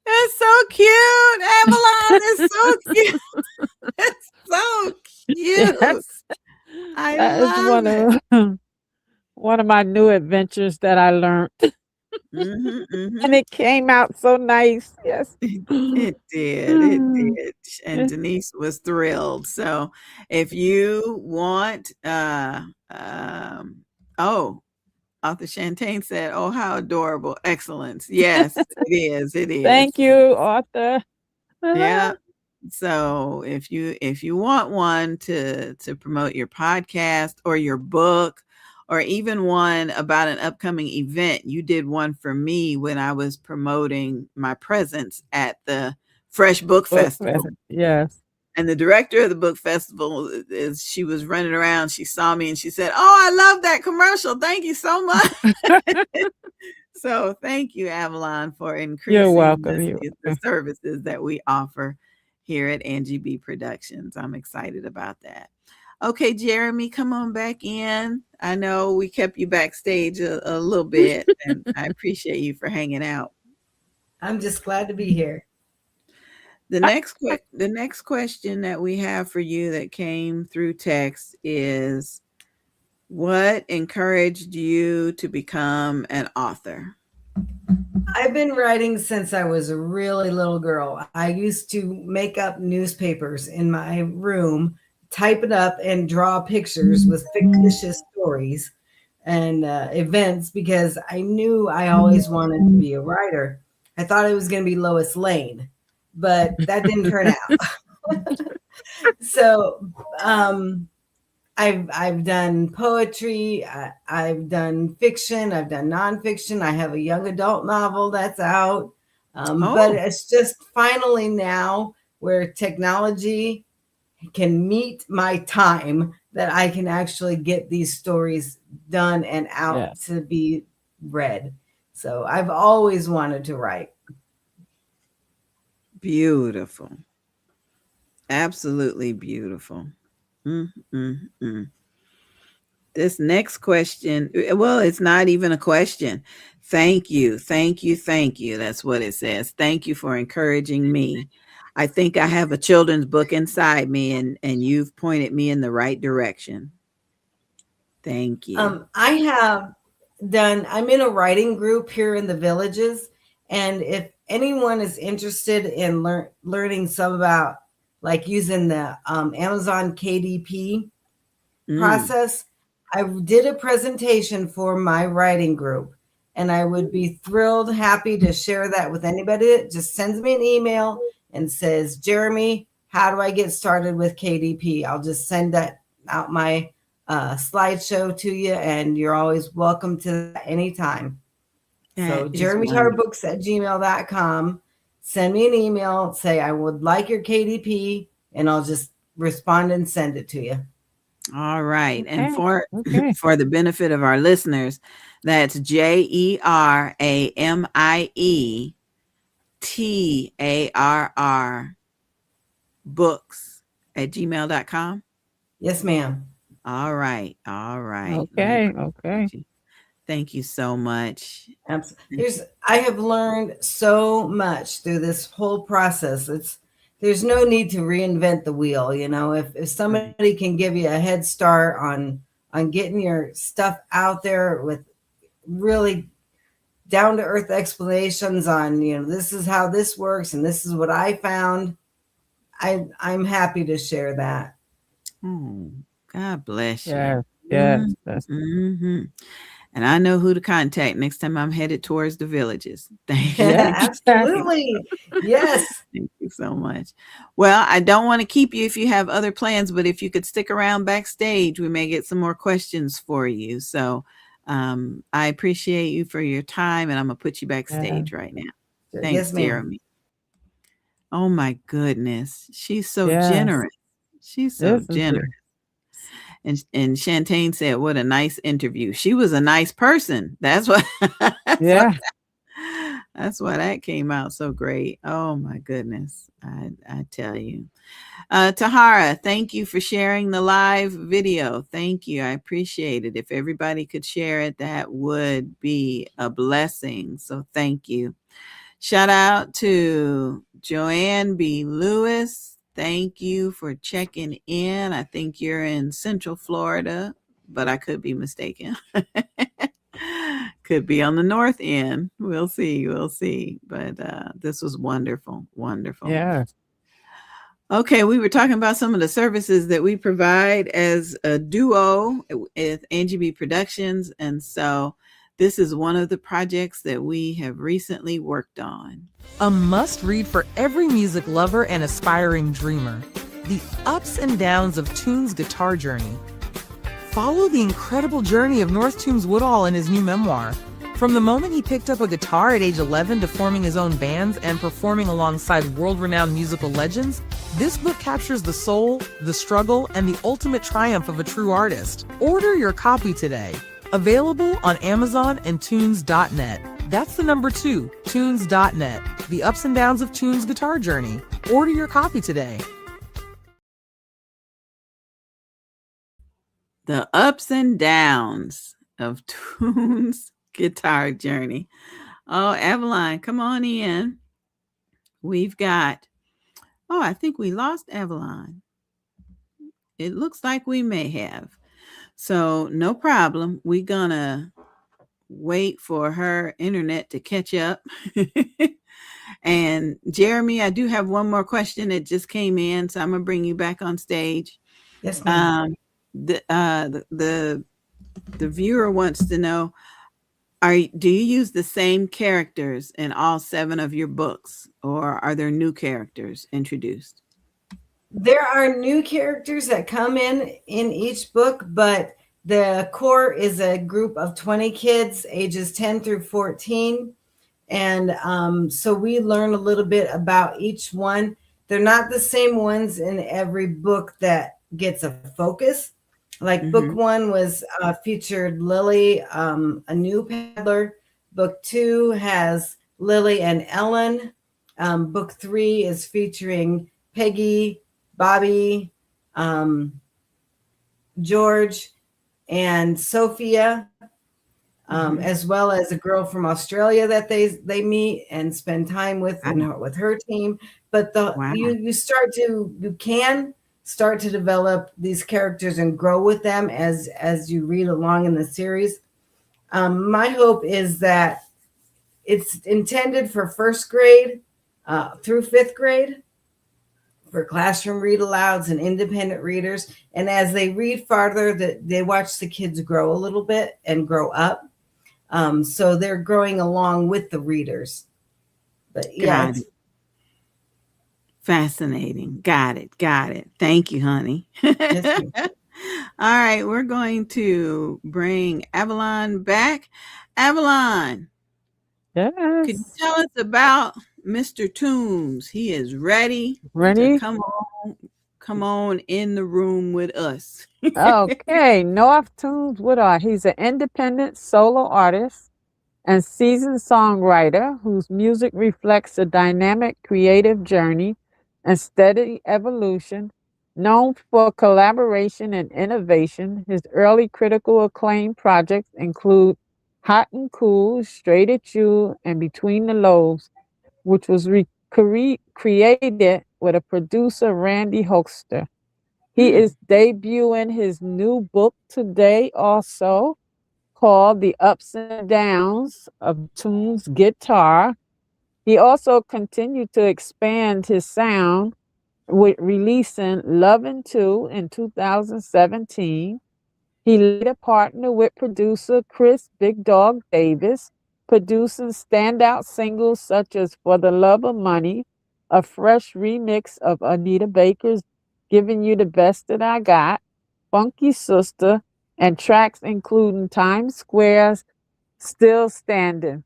B: It's so cute. Avalon is so cute. It's so cute.
D: Yes.
B: I
D: That is
B: love it.
D: one of my new adventures that I learned. And it came out so nice. Yes.
B: It did. And Denise was thrilled. So if you want, Author Shantaine said, oh, how adorable. Excellence. Yes, it is. It is.
D: Thank you, author.
B: Yeah. So if you want one to promote your podcast or your book, or even one about an upcoming event, you did one for me when I was promoting my presence at the Fresh Book Festival.
D: Yes.
B: And the director of the book festival, she was running around, she saw me and she said, oh, I love that commercial. Thank you so much. So thank you, Avalon, for increasing
D: You're welcome.
B: the services that we offer. here at Angie BEE Productions. I'm excited about that. Okay, Jeremy, come on back in. I know we kept you backstage a little bit, and I appreciate you for hanging out.
E: I'm just glad to be here.
B: The next question that we have for you that came through text is, what encouraged you to become an author?
E: I've been writing since I was a really little girl. I used to make up newspapers in my room, type it up, and draw pictures with fictitious stories and events because I knew I always wanted to be a writer. I thought I was going to be Lois Lane, but that didn't turn out. So I've done poetry, I've done fiction, I've done nonfiction. I have a young adult novel that's out. But it's just finally now where technology can meet my time that I can actually get these stories done and out to be read. So I've always wanted to write.
B: Beautiful. Absolutely beautiful. This next question, well, it's not even a question. Thank you. Thank you. Thank you. That's what it says. Thank you for encouraging me. I think I have a children's book inside me, and you've pointed me in the right direction. Thank you.
E: I'm in a writing group here in the Villages. And if anyone is interested in learning some about like using the Amazon KDP process, I did a presentation for my writing group, and I would be thrilled, happy to share that with anybody that just sends me an email and says, Jeremy, how do I get started with KDP? I'll just send that out my slideshow to you, and you're always welcome to that anytime. So jeremytarbooks@gmail.com. Send me an email, say I would like your KDP, and I'll just respond and send it to you.
B: All right. Okay. And for the benefit of our listeners, that's JERAMIETARR books@gmail.com.
E: Yes, ma'am.
B: All right. All right.
D: Okay. Okay.
B: Thank you so much.
E: Absolutely. I have learned so much through this whole process. There's no need to reinvent the wheel. You know, if somebody can give you a head start on getting your stuff out there with really down to earth explanations on, you know, this is how this works and this is what I found, I'm happy to share that.
B: Oh, God bless you.
D: Yes. Yes.
B: Mm-hmm. And I know who to contact next time I'm headed towards the Villages. Thank you.
E: Absolutely. Yes.
B: Thank you so much. Well, I don't want to keep you if you have other plans, but if you could stick around backstage, we may get some more questions for you. So I appreciate you for your time, and I'm going to put you backstage right now. Thanks, Jeremy. Oh, my goodness. She's so generous. She's so generous. And Shantae said, what a nice interview. She was a nice person. That's what. That's why that came out so great. Oh, my goodness. I tell you. Tahara, thank you for sharing the live video. Thank you. I appreciate it. If everybody could share it, that would be a blessing. So thank you. Shout out to Joanne B. Lewis. Thank you for checking in. I think you're in Central Florida, but I could be mistaken. Could be on the north end. We'll see. We'll see. But this was wonderful. Wonderful.
D: Yeah.
B: Okay, we were talking about some of the services that we provide as a duo with Angie BEE Productions. And so this is one of the projects that we have recently worked on.
H: A must-read for every music lover and aspiring dreamer. The ups and downs of Toon's guitar journey. Follow the incredible journey of North Toombs Woodall in his new memoir. From the moment he picked up a guitar at age 11 to forming his own bands and performing alongside world-renowned musical legends, this book captures the soul, the struggle, and the ultimate triumph of a true artist. Order your copy today. Available on Amazon and Tunes.net. That's the number 2, Tunes.net. The ups and downs of Toon's guitar journey. Order your copy today.
B: The ups and downs of Toon's guitar journey. Oh, Avalon, come on in. We've got, I think we lost Avalon. It looks like we may have. So no problem. We're going to wait for her internet to catch up. And Jeremy, I do have one more question that just came in, so I'm going to bring you back on stage.
E: Yes, ma'am.
B: The viewer wants to know, do you use the same characters in all 7 of your books, or are there new characters introduced?
E: There are new characters that come in each book, but the core is a group of 20 kids ages 10 through 14. And so we learn a little bit about each one. They're not the same ones in every book that gets a focus. Like book 1 was featured Lily, a new paddler. Book 2 has Lily and Ellen. Book 3 is featuring Peggy, Bobby, George, and Sophia, as well as a girl from Australia that they meet and spend time with with her team. But you can start to develop these characters and grow with them as you read along in the series. My hope is that it's intended for 1st grade through 5th grade, for classroom read alouds and independent readers. And as they read farther, that they watch the kids grow a little bit and grow up. So they're growing along with the readers. But yeah,
B: fascinating. Got it. Thank you, honey.
E: Yes,
B: all right, we're going to bring Avalon back. Avalon,
D: Yes.
B: could you tell us about Mr. Toombs? He is ready to come on in the room with us.
D: Okay, North Tunes Woodard. He's an independent solo artist and seasoned songwriter whose music reflects a dynamic creative journey and steady evolution. Known for collaboration and innovation, his early critical acclaim projects include Hot and Cool, Straight at You, and Between the Lobes, which was created with a producer, Randy Hochster. He is debuting his new book today also, called The Ups and Downs of Tunes Guitar. He also continued to expand his sound with releasing Lovin' 2 in 2017. He later partnered with producer Chris Big Dog Davis, producing standout singles such as For the Love of Money, a fresh remix of Anita Baker's Giving You the Best That I Got, Funky Sister, and tracks including Times Square's Still Standing.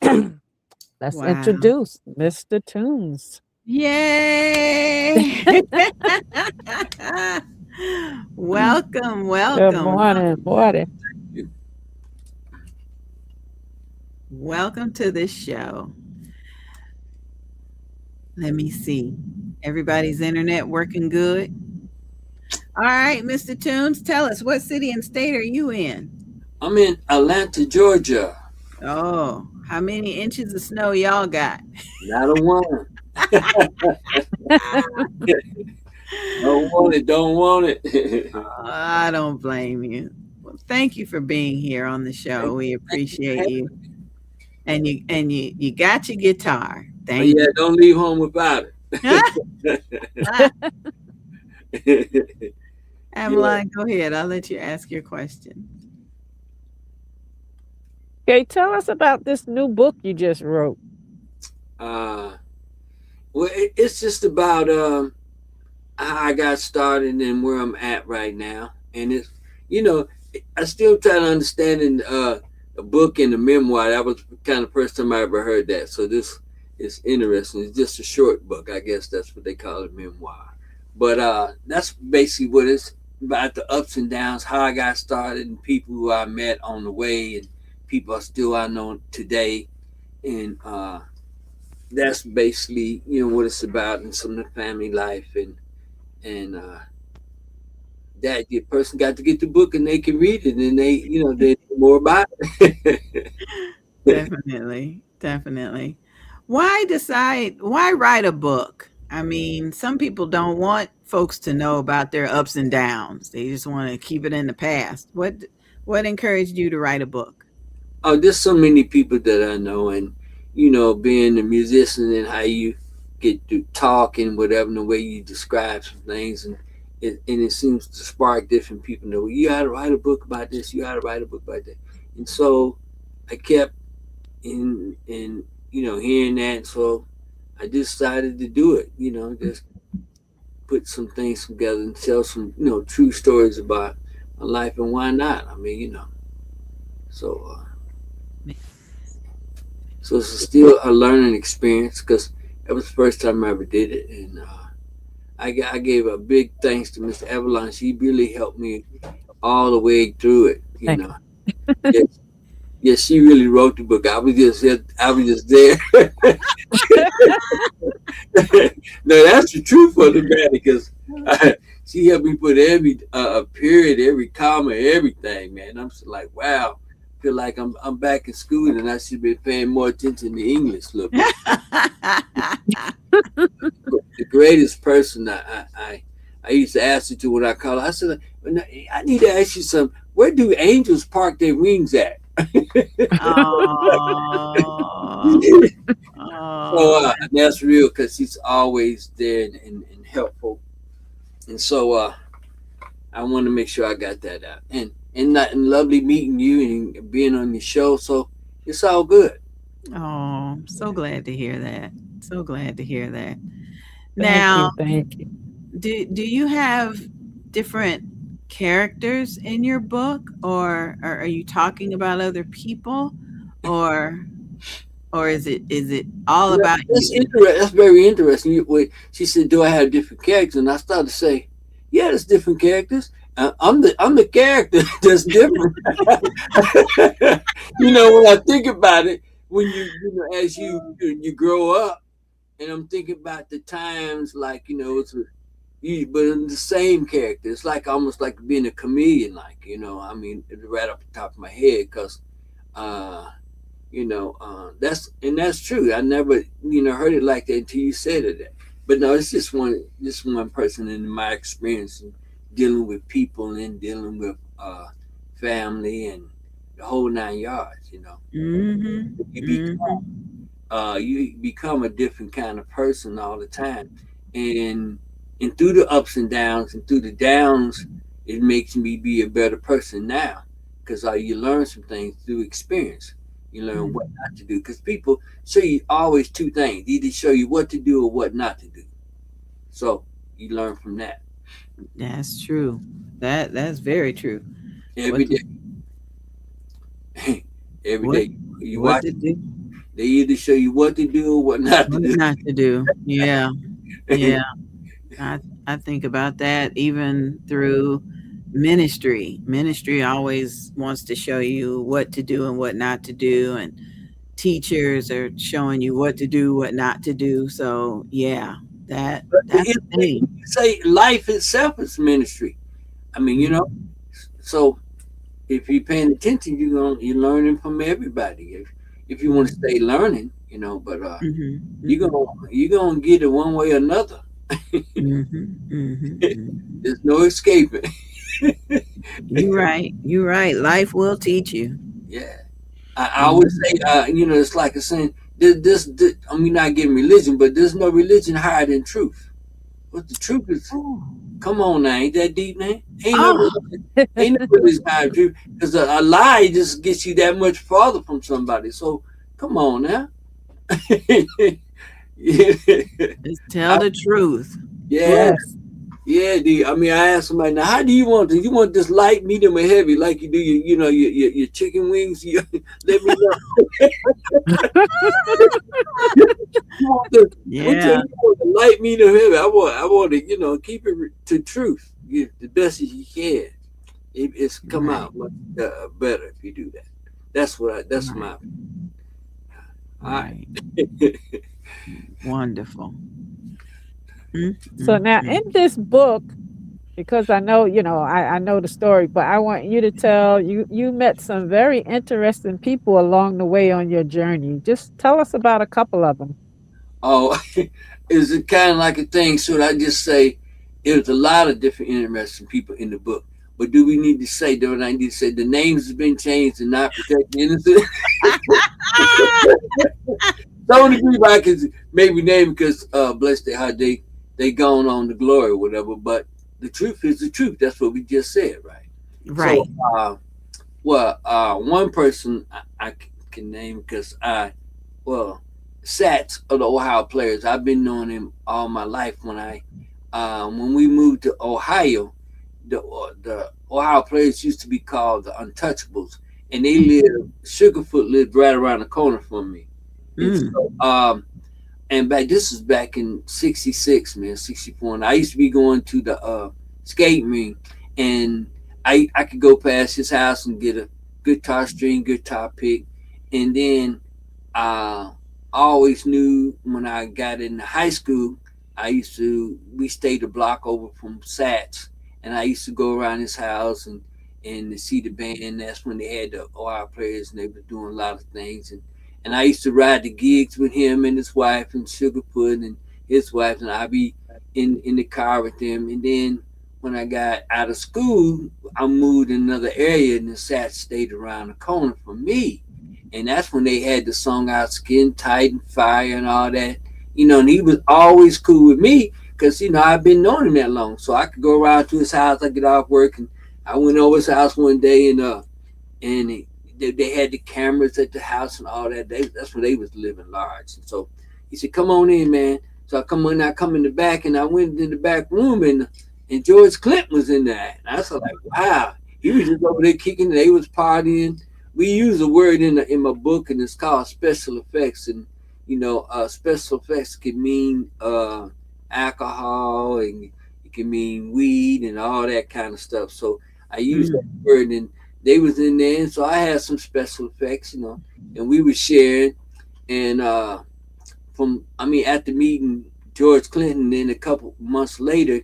D: Let's introduce Mr. Tunes.
B: Yay! Welcome.
D: Good morning.
B: Welcome to the show. Let me see. Everybody's internet working good? All right, Mr. Tunes, tell us, what city and state are you in?
I: I'm in Atlanta, Georgia.
B: Oh, how many inches of snow y'all got?
I: Not a one. Don't want it.
B: I don't blame you. Well, thank you for being here on the show. We appreciate you. And you got your guitar. Thank you.
I: Don't leave home without it.
B: Avalon, go ahead. I'll let you ask your question.
D: Okay, tell us about this new book you just wrote.
I: Well, it's just about how I got started and where I'm at right now. And it's, I still try to understand a book and a memoir. That was kind of the first time I ever heard that. So this is interesting. It's just a short book. I guess that's what they call it, memoir. But that's basically what it's about, the ups and downs, how I got started, and people who I met on the way, and people I know today. And that's basically what it's about, and some of the family life, and that the person got to get the book and they can read it, and they know more about it.
B: Definitely, definitely. Why write a book? I mean, some people don't want folks to know about their ups and downs. They just want to keep it in the past. What encouraged you to write a book?
I: Oh, there's so many people that I know, and being a musician and how you get to talk and whatever, and the way you describe some things, and it seems to spark different people. Know you got to write a book about this. You got to write a book about that, and so I kept in hearing that, and so I decided to do it. Just put some things together and tell some true stories about my life, and why not? I mean, so. So it's still a learning experience because that was the first time I ever did it, and I gave a big thanks to Mr. Avalon. She really helped me all the way through it. Yes, yes, she really wrote the book. I was just there. No, that's the truth of the matter because she helped me put every period, every comma, everything. Man, I'm just like, wow. Feel like I'm back in school and I should be paying more attention to English a little bit. The greatest person I used to ask her to when I call her, I said, I need to ask you something. Where do angels park their wings at?
B: Oh,
I: So that's real because she's always there and helpful. And so I want to make sure I got that out. And lovely meeting you and being on the show. So it's all good.
B: oh, I'm so glad to hear that. So glad to hear that.
D: Thank you.
B: Do you have different characters in your book, or are you talking about other people, or is it all about you?
I: That's very interesting. She said, "Do I have different characters?" And I started to say, "Yeah, there's different characters. I'm the character that's different." When I think about it, when as you grow up, and I'm thinking about the times like but in the same character. It's like almost like being a comedian, I mean, right off the top of my head, because that's true. I never heard it like that until you said it. But no, it's just one person in my experience in dealing with people and dealing with family and the whole 9 yards.
B: Mm-hmm.
I: You become a different kind of person all the time, and through the ups and downs and through the downs, it makes me be a better person now because you learn some things through experience. You learn what not to do because people show you always two things: either show you what to do or what not to do. So you learn from that
B: That's true. That's very true.
I: every day. Every
B: What
I: day you
B: what
I: watch.
B: to do?
I: They either show you what to do or what not to
B: What
I: do.
B: not to do? Yeah, yeah. I think about that even through ministry. Ministry always wants to show you what to do and what not to do, and teachers are showing you what to do, what not to do. So yeah, that's the thing.
I: Say life itself is ministry. I mean, so if you're paying attention, you're learning from everybody. If you want to stay learning, but
B: Mhm,
I: you're gonna get it one way or another.
B: mhm.
I: There's no escaping.
B: You're right. You're right. Life will teach you.
I: Yeah, I always say, it's like a saying. This, I mean, not getting religion, but there's no religion higher than truth. What the truth is? Come on now, ain't that deep, man? Ain't no religion higher than truth because a lie just gets you that much farther from somebody. So come on now.
B: Just tell the truth.
I: Yeah. Yeah, I mean, I asked somebody, now, how do you want this? You want this light, medium, or heavy, like you do your chicken wings? Let me know. You want
B: Yeah.
I: the light, medium, heavy? I want to, keep it to truth, the best as you can. It's come
B: Right.
I: out much better if you do that. That's my. All
B: Right.
I: right.
B: Wonderful. Mm,
D: So
B: mm,
D: now in
B: mm.
D: this book, because I know, I know the story, but I want you to tell you met some very interesting people along the way on your journey. Just tell us about a couple of them.
I: Oh, is it kind of like a thing? Should I just say it was a lot of different interesting people in the book? But do we need to say, do I need to say the names have been changed and not protect the innocent? The only people I can maybe name because bless their heart, they gone on to glory or whatever. But the truth is the truth. That's what we just said, right? So,
B: Right.
I: one person I can name because well, Sats of the Ohio players. I've been knowing him all my life. When we moved to Ohio, the Ohio players used to be called the Untouchables, and they lived. Sugarfoot lived right around the corner from me, and
B: Mm.
I: so and this was back in '66, man, '64. And I used to be going to the skate ring, and I could go past his house and get a guitar string, guitar pick, and then I always knew when I got into high school, we stayed a block over from Sats, and I used to go around his house and to see the band. That's when they had the OR players, and they were doing a lot of things. And I used to ride the gigs with him and his wife and Sugarfoot and his wife, and I'd be in the car with them. And then when I got out of school, I moved in another area, and the Sats stayed around the corner from me. And that's when they had the song out Skin Tight and Fire and all that. And he was always cool with me because, I've been knowing him that long. So I could go around to his house, I get off work, and I went over his house one day, and they had the cameras at the house and all that. That's where they was living large. And so he said, come on in, man. So I come in the back, and I went in the back room, and George Clinton was in there. And I was like, wow. He was just over there kicking, and they was partying. We use a word in my book, and it's called special effects. And special effects can mean alcohol, and it can mean weed and all that kind of stuff. So I use that
B: Mm.
I: word, and they was in there, and so I had some special effects, and we were sharing. And at the meeting, George Clinton, then a couple months later,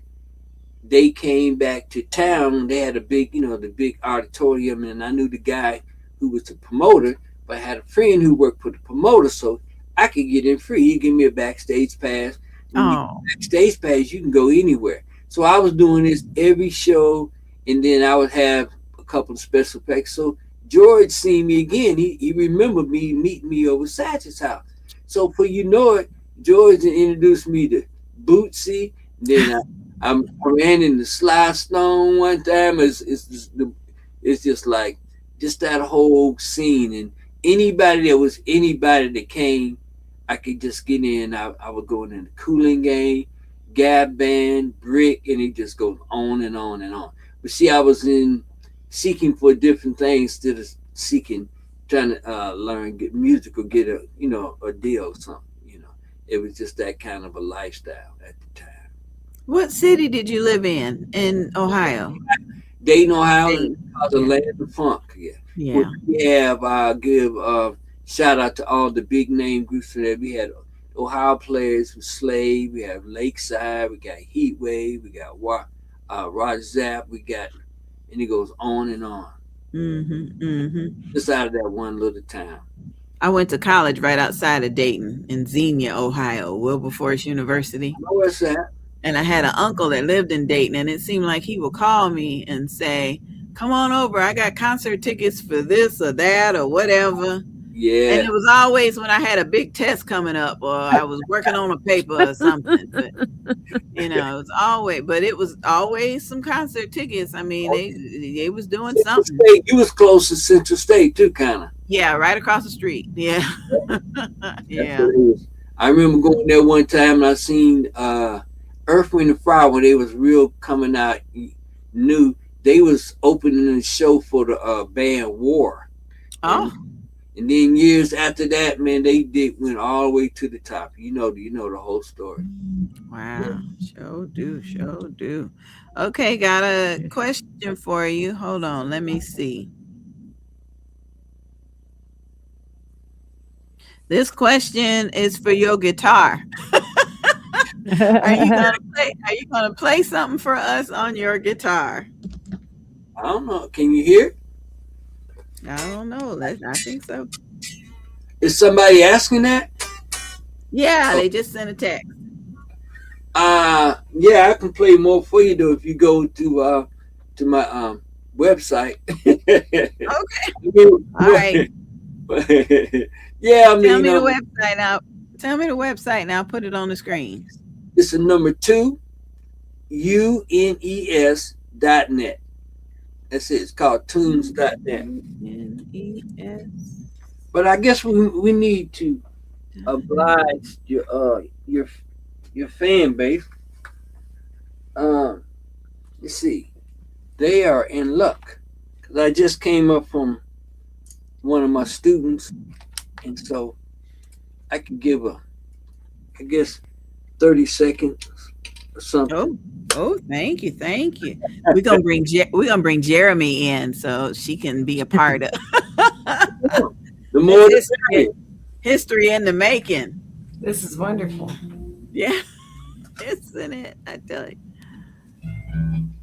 I: they came back to town. They had a big, the big auditorium, and I knew the guy who was the promoter, but I had a friend who worked for the promoter, so I could get in free. He gave me a backstage pass. When you get
B: Oh.
I: a backstage pass, you can go anywhere. So I was doing this every show, and then I would have a couple of special effects. So George seen me again. He remembered me meeting me over Satch's house. So for George introduced me to Bootsy. Then I ran into Sly Stone one time. It's just like just that whole scene, and anybody that came, I could just get in. I would go in the Cooling Game, Gab Band, Brick, and it just goes on and on and on. But see, I was in seeking for different things instead of trying to learn get music or get a deal or something. It was just that kind of a lifestyle at the time.
B: What city did you live in Ohio?
I: Dayton, Ohio,
B: Dayton.
I: the
B: Yeah.
I: land of funk. Yeah.
B: Yeah.
I: We have give shout out to all the big name groups there. We had Ohio players with Slave. We have Lakeside. We got Heatwave. We got Roger Zapp. We got, and it goes on and on.
B: Mm-hmm. Mm-hmm.
I: Just out of that one little town.
B: I went to college right outside of Dayton in Xenia, Ohio, Wilberforce University.
I: I know what's that?
B: And I had an uncle that lived in Dayton, and it seemed like he would call me and say, come on over. I got concert tickets for this or that or whatever.
I: Yeah.
B: And it was always when I had a big test coming up or I was working on a paper or something. But, it was always some concert tickets. I mean, they was doing
I: Central
B: something.
I: State, you was close to Central State too, kind of.
B: Yeah, right across the street. Yeah. Yeah.
I: I remember going there one time and I seen Earth, Wind and Fire when they was real coming out new. They was opening a show for the band War.
B: Oh.
I: And then years after that, man, they went all the way to the top. You know the whole story.
B: Wow. Sure do. Okay, got a question for you. Hold on, let me see. This question is for your guitar. Are you gonna play something for us on your guitar?
I: I don't know. Can you hear?
B: I don't know. I think so.
I: Is somebody asking that?
B: Yeah, they just sent a text.
I: Yeah, I can play more for you though if you go to my website.
B: Okay. All right.
I: Yeah, I mean,
B: Tell me the website now. Tell me the website now. Put it on the screen.
I: It's a number 2, UNES.net. That's it. It's called tunes.net.
B: UNES.
I: But I guess we need to oblige your fan base. Let's see. They are in luck. Because I just came up from one of my students, and so I could give I guess 30 seconds or something.
B: Oh, thank you. We're gonna bring Jeremy in so she can be a part of
I: The more
B: history in the making.
E: This is wonderful.
B: Yeah, isn't it? I tell you.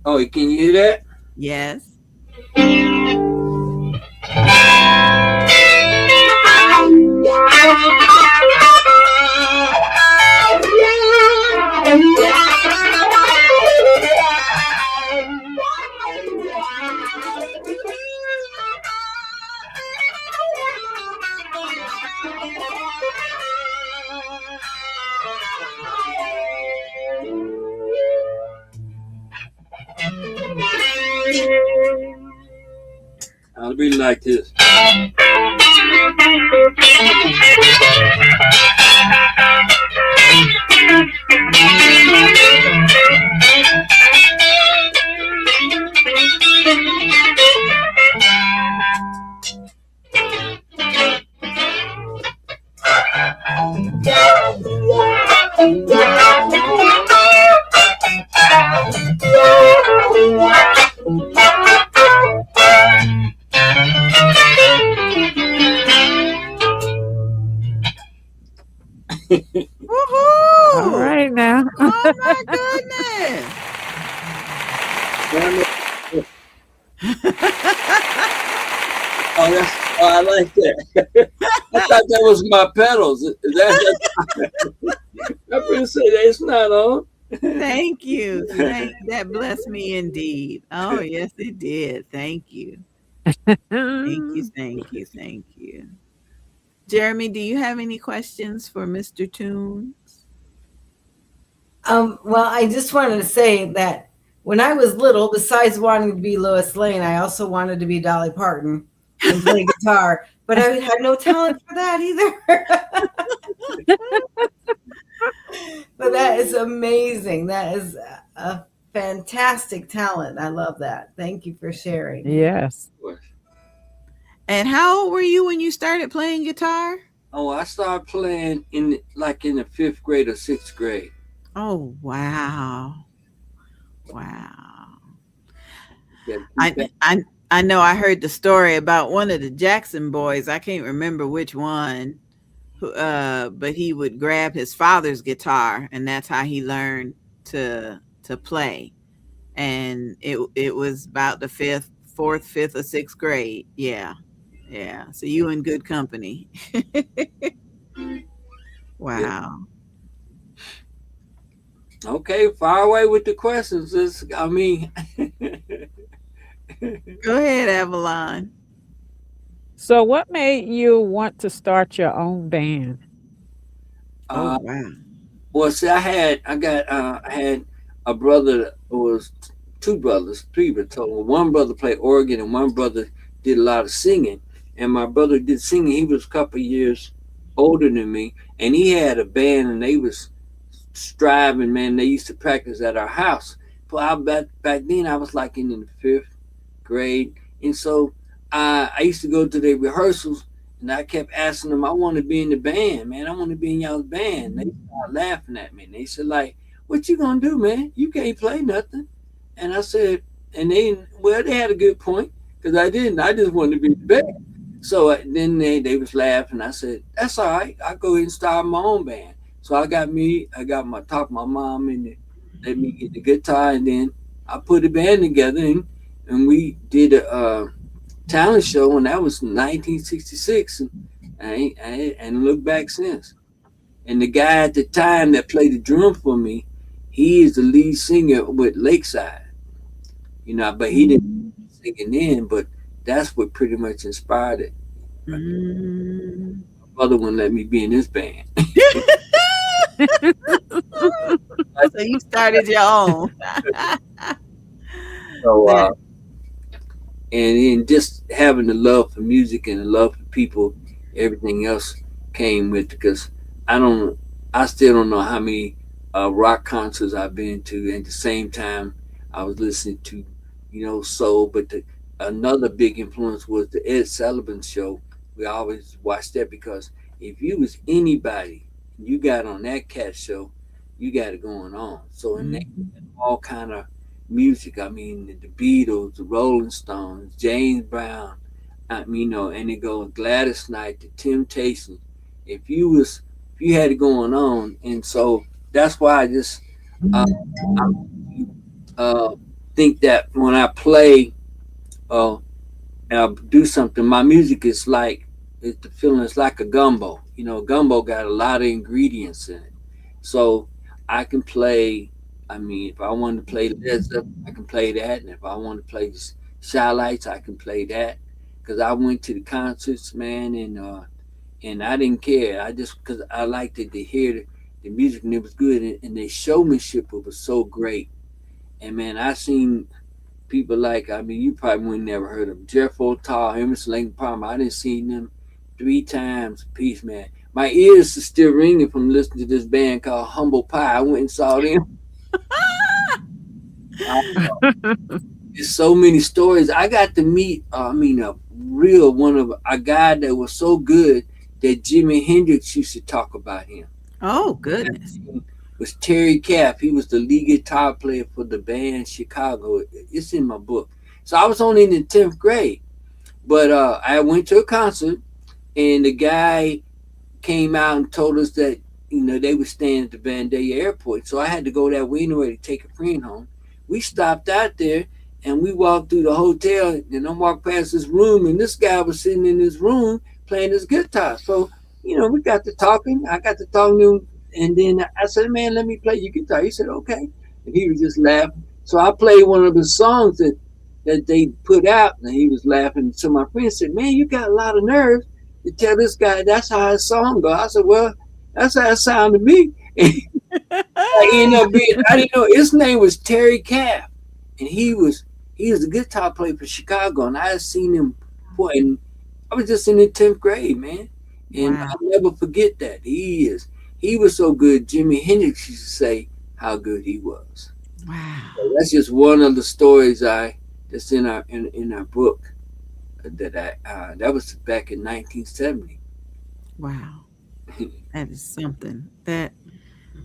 I: Oh, can you hear that?
B: Yes.
I: I really like this.
B: Woohoo!
D: All right now.
B: Oh my goodness.
I: I like that. I thought that was my pedals. Is that I appreciate that. It's not on.
B: Thank you. That blessed me indeed. Oh yes, it did. Thank you. Thank you. Jeremy, do you have any questions for Mr. Tunes?
E: Well, I just wanted to say that when I was little, besides wanting to be Lois Lane, I also wanted to be Dolly Parton and play guitar, but I had no talent for that either. But that is amazing. That is a fantastic talent. I love that. Thank you for sharing.
D: Yes.
B: And how old were you when you started playing guitar?
I: Oh, I started playing in the 5th grade or 6th grade.
B: Oh, wow.
I: Yeah,
B: I know I heard the story about one of the Jackson boys. I can't remember which one, but he would grab his father's guitar, and that's how he learned to play. And it was about the 4th, 5th, or 6th grade. Yeah. So you in good company. Wow.
I: Yeah. Okay, fire away with the questions.
B: Go ahead, Avalon.
D: So what made you want to start your own band?
B: Oh, wow.
I: Well, see, I had a brother who was 2 brothers, 3 but total. One brother played organ and one brother did a lot of singing. And my brother did singing. He was a couple of years older than me, and he had a band, and they was striving, man. They used to practice at our house. But back then, I was like in the 5th grade, and so I used to go to their rehearsals, and I kept asking them, I want to be in the band, man. I want to be in y'all's band. They started laughing at me, and they said, like, what you gonna do, man? You can't play nothing. And I said, and they had a good point, because I didn't. I just wanted to be in the band. So then they was laughing. I said, "That's all right. I go ahead and start my own band." So I got talked my mom into let me get the guitar, and then I put a band together, and we did a talent show, and that was 1966, and I ain't looked back since. And the guy at the time that played the drum for me, he is the lead singer with Lakeside, but he didn't sing it in, but that's what pretty much inspired it.
B: Mm.
I: My brother wouldn't let me be in this band.
B: So you started your own.
I: So, and then just having the love for music and the love for people, everything else came with, because I still don't know how many rock concerts I've been to. And at the same time, I was listening to, soul. But another big influence was the Ed Sullivan Show. We always watched that, because if you was anybody, you got on that cat show, you got it going on. So in that, all kind of music. I mean, the Beatles, the Rolling Stones, James Brown. And it goes Gladys Knight, the Temptations. If you had it going on, and so that's why I just uh, I think that when I play and I do something, my music is like the feeling is like a gumbo. Gumbo got a lot of ingredients in it, so I can play. I mean, if I want to play Led Zeppelin, I can play that, and if I want to play Shy Lights, I can play that. Because I went to the concerts, man, and I didn't care. I just because I liked it to hear the music, and it was good, and the showmanship was so great. And man, I seen people like, I mean, you probably wouldn't never heard of them. Jeff O'Tall, Emerson Lake Palmer. I didn't see them 3 times a piece, man. My ears are still ringing from listening to this band called Humble Pie. I went and saw them. There's so many stories. I got to meet, a guy that was so good that Jimi Hendrix used to talk about him.
B: Oh, goodness.
I: Was Terry Kapp. He was the lead guitar player for the band Chicago. It's in my book. So I was only in the 10th grade. But I went to a concert, and the guy came out and told us that, they were staying at the Vandalia Airport. So I had to go that way anyway to take a friend home. We stopped out there, and we walked through the hotel, and I walked past this room, and this guy was sitting in this room playing his guitar. So, we got to talking. I got to talking to him, and then I said, "Man, let me play your guitar." He said, "Okay." And he was just laughing. So I played one of his songs that they put out, and he was laughing. So my friend said, "Man, you got a lot of nerve to tell this guy that's how his song goes." I said, "Well, that's how it sounded to me." I didn't know his name was Terry Kapp, and he was a guitar player for Chicago, and I had seen him before, and I was just in the 10th grade, man. And
B: Wow.
I: I'll never forget that. He was so good. Jimi Hendrix used to say how good he was.
B: Wow.
I: So that's just one of the stories that's in our book that was back in 1970.
B: Wow. That is something. That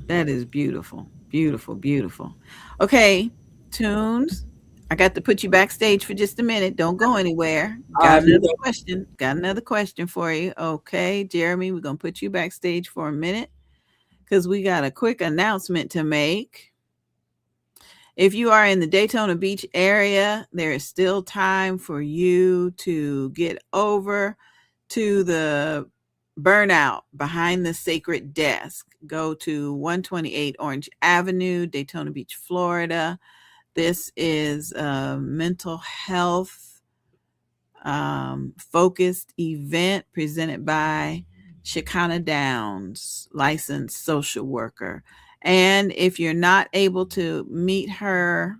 B: is beautiful. Beautiful, beautiful. Okay, Tunes. I got to put you backstage for just a minute. Don't go anywhere. Got another question for you. Okay, Jeremy, we're going to put you backstage for a minute because we got a quick announcement to make. If you are in the Daytona Beach area, there is still time for you to get over to the Burnout Behind the Sacred Desk. Go to 128 Orange Avenue, Daytona Beach, Florida. This is a mental health focused event presented by Shekinah Downs, licensed social worker. And if you're not able to meet her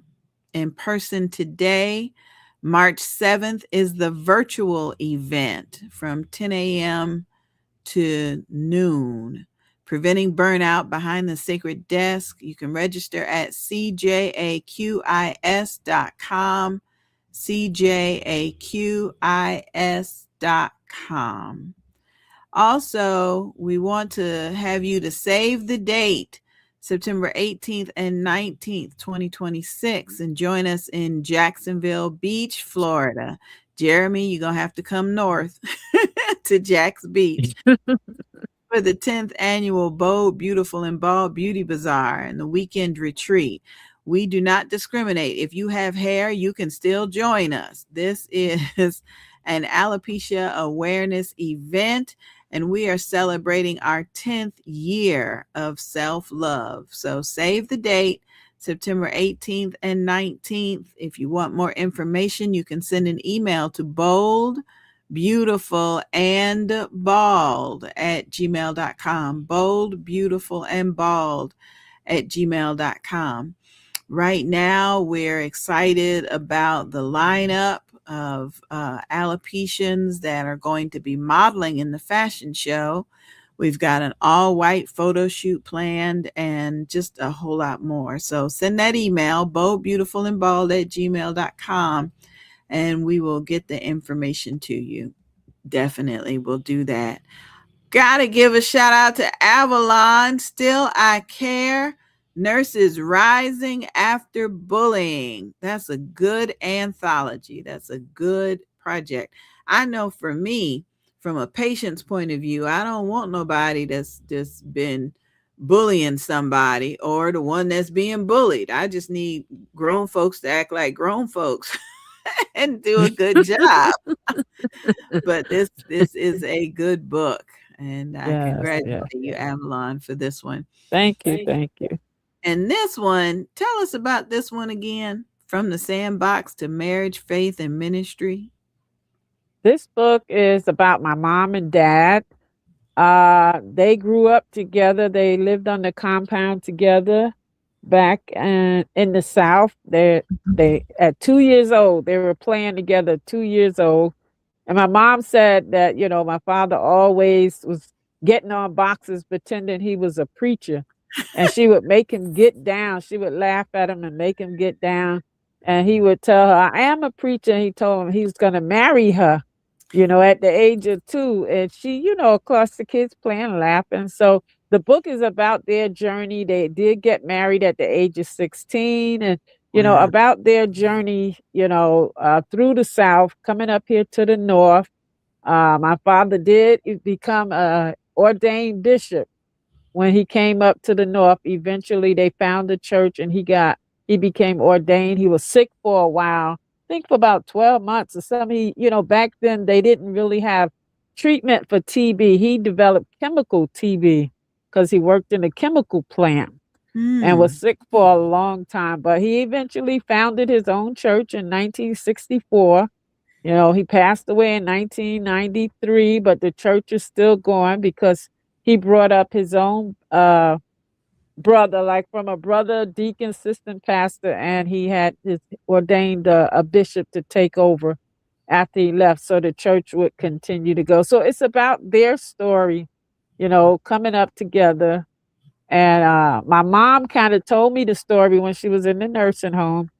B: in person today, March 7th is the virtual event from 10 a.m. to noon. Preventing Burnout Behind the Sacred Desk. You can register at cjaqis.com, cjaqis.com. Also, we want to have you to save the date, September 18th and 19th, 2026, and join us in Jacksonville Beach, Florida. Jeremy, you're going to have to come north to Jack's Beach for the 10th annual Bold, Beautiful, and Bald Beauty Bazaar and the weekend retreat. We do not discriminate. If you have hair, you can still join us. This is an alopecia awareness event, and we are celebrating our 10th year of self-love. So save the date, September 18th and 19th. If you want more information, you can send an email to bold, beautiful, and bald at gmail.com. Bold, beautiful, and bald at gmail.com. Right now, we're excited about the lineup of alopecians that are going to be modeling in the fashion show. We've got an all-white photo shoot planned and just a whole lot more. So send that email, boldbeautifulandbald at gmail.com, and we will get the information to you. Definitely we'll do that. Gotta give a shout out to Avalon, Still I Care, Nurses Rising After Bullying. That's a good anthology. That's a good project. I know for me, from a patient's point of view, I don't want nobody that's just been bullying somebody or the one that's being bullied. I just need grown folks to act like grown folks and do a good job. But this is a good book, and I congratulate you, Avalon, for this one.
D: Thank you.
B: And this one, tell us about this one again. From the Sandbox to Marriage, Faith, and Ministry.
D: This book is about my mom and dad. They grew up together. They lived on the compound together back in the South. They at 2 years old, they were playing together, 2 years old. And my mom said that, my father always was getting on boxes pretending he was a preacher. And she would make him get down. She would laugh at him and make him get down. And he would tell her, I am a preacher. And he told him he was going to marry her, at the age of 2. And she, of course, the kids playing, laughing. So the book is about their journey. They did get married at the age of 16. And about their journey, through the South, coming up here to the North. My father did become an ordained bishop when he came up to the North. Eventually, they found a church and he became ordained. He was sick for a while, I think for about 12 months or something. Back then, they didn't really have treatment for TB. He developed chemical TB because he worked in a chemical plant. And was sick for a long time, but he eventually founded his own church in 1964. He passed away in 1993, but the church is still going because he brought up his own brother, like from a brother, deacon, assistant pastor, and he had ordained a bishop to take over after he left, so the church would continue to go. So it's about their story, coming up together. And my mom kind of told me the story when she was in the nursing home.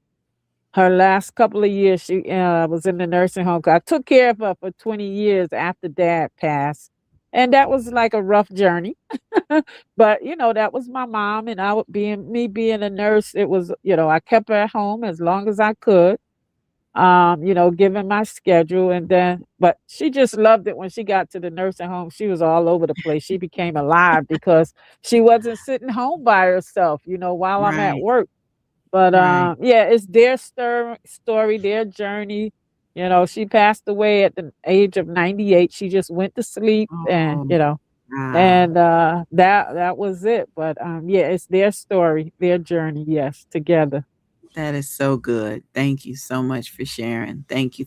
D: Her last couple of years, she was in the nursing home. I took care of her for 20 years after Dad passed. And that was like a rough journey. But, that was my mom. And being a nurse, it was, I kept her at home as long as I could. Given my schedule. But she just loved it when she got to the nursing home. She was all over the place. She became alive because she wasn't sitting home by herself, while I'm at work. But it's their story, their journey. She passed away at the age of 98. She just went to sleep and that was it. But it's their story, their journey, yes, together.
B: That is so good. Thank you so much for sharing. Thank you.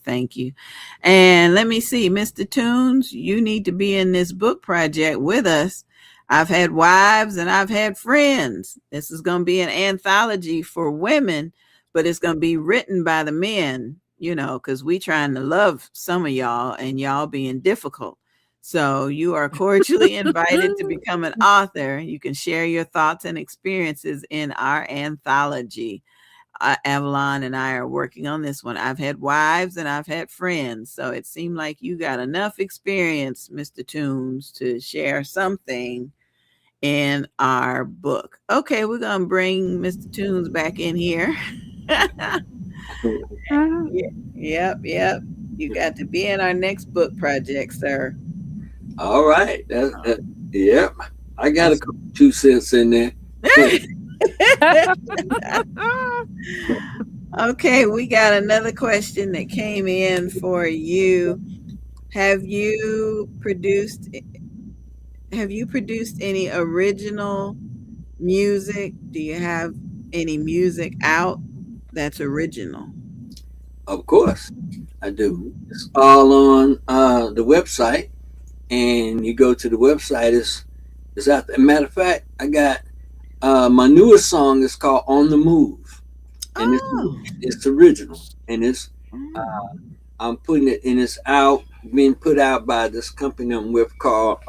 B: And let me see, Mr. Tunes, you need to be in this book project with us. I've had wives and I've had friends. This is going to be an anthology for women, but it's going to be written by the men, because we trying to love some of y'all and y'all being difficult. So you are cordially invited to become an author. You can share your thoughts and experiences in our anthology. Avalon and I are working on this one. I've had wives and I've had friends. So it seemed like you got enough experience, Mr. Tunes, to share something in our book. Okay, we're going to bring Mr. Tunes back in here. Yep. You got to be in our next book project, sir.
I: All right. Yep. I got a couple 2 cents in there.
B: Okay, we got another question that came in for you. Have you produced any original music? Do you have any music out that's original?
I: Of course, I do. It's all on the website, and you go to the website. It's out there. Matter of fact, I got my newest song is called "On the Move," and
B: Oh.
I: it's original, and it's I'm putting it, and it's out, being put out by this company I'm with called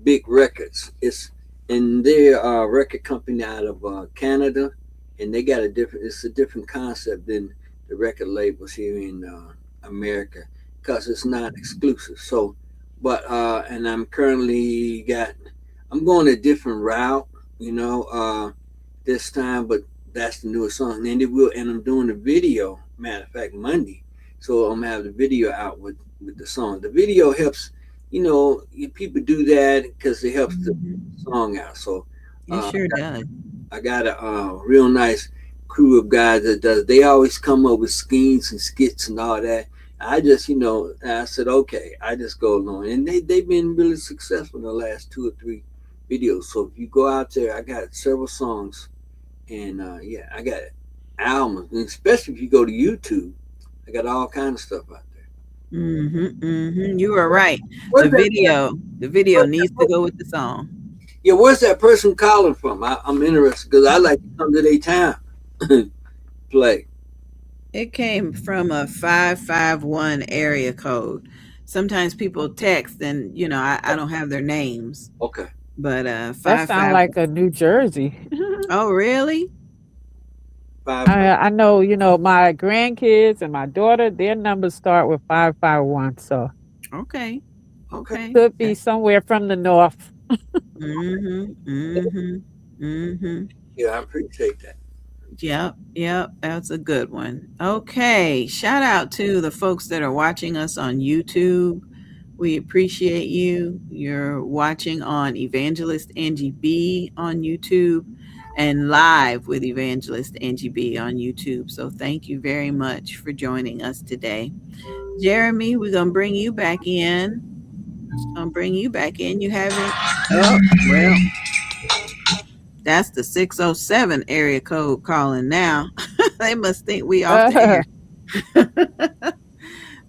I: Big Records. It's and they're a record company out of Canada, and they got a different. It's a different concept than the record labels here in America because it's not exclusive. So, but and I'm going a different route, this time, but that's the newest song. And I'm doing a video. Matter of fact, Monday. So I'm gonna have the video out with the song. The video helps, people do that because it helps the song out. So
B: It sure does.
I: I got a real nice crew of guys that does. They always come up with schemes and skits and all that. I just, I said, okay, I just go along, and they've been really successful in the last 2 or 3 videos. So if you go out there, I got several songs, and yeah, I got albums, and especially if you go to YouTube, I got all kind of stuff out there.
B: You are right. The video needs to go with the song.
I: Yeah, where's that person calling from? I'm interested because I like to come to their town play.
B: It came from a 551 area code. Sometimes people text and I don't have their names.
I: Okay.
B: But
D: that sounds like a New Jersey.
B: Oh, really?
D: I know, my grandkids and my daughter, their numbers start with 551. So
B: okay.
D: Could be somewhere from the north.
I: Yeah, I appreciate that.
B: Yep, that's a good one. Okay, shout out to the folks that are watching us on YouTube. We appreciate you. You're watching on Evangelist Angie BEE on YouTube and live with Evangelist Angie BEE on YouTube. So thank you very much for joining us today. Jeremy, we're going to bring you back in. You haven't? Oh, well, that's the 607 area code calling now. They must think we off the air.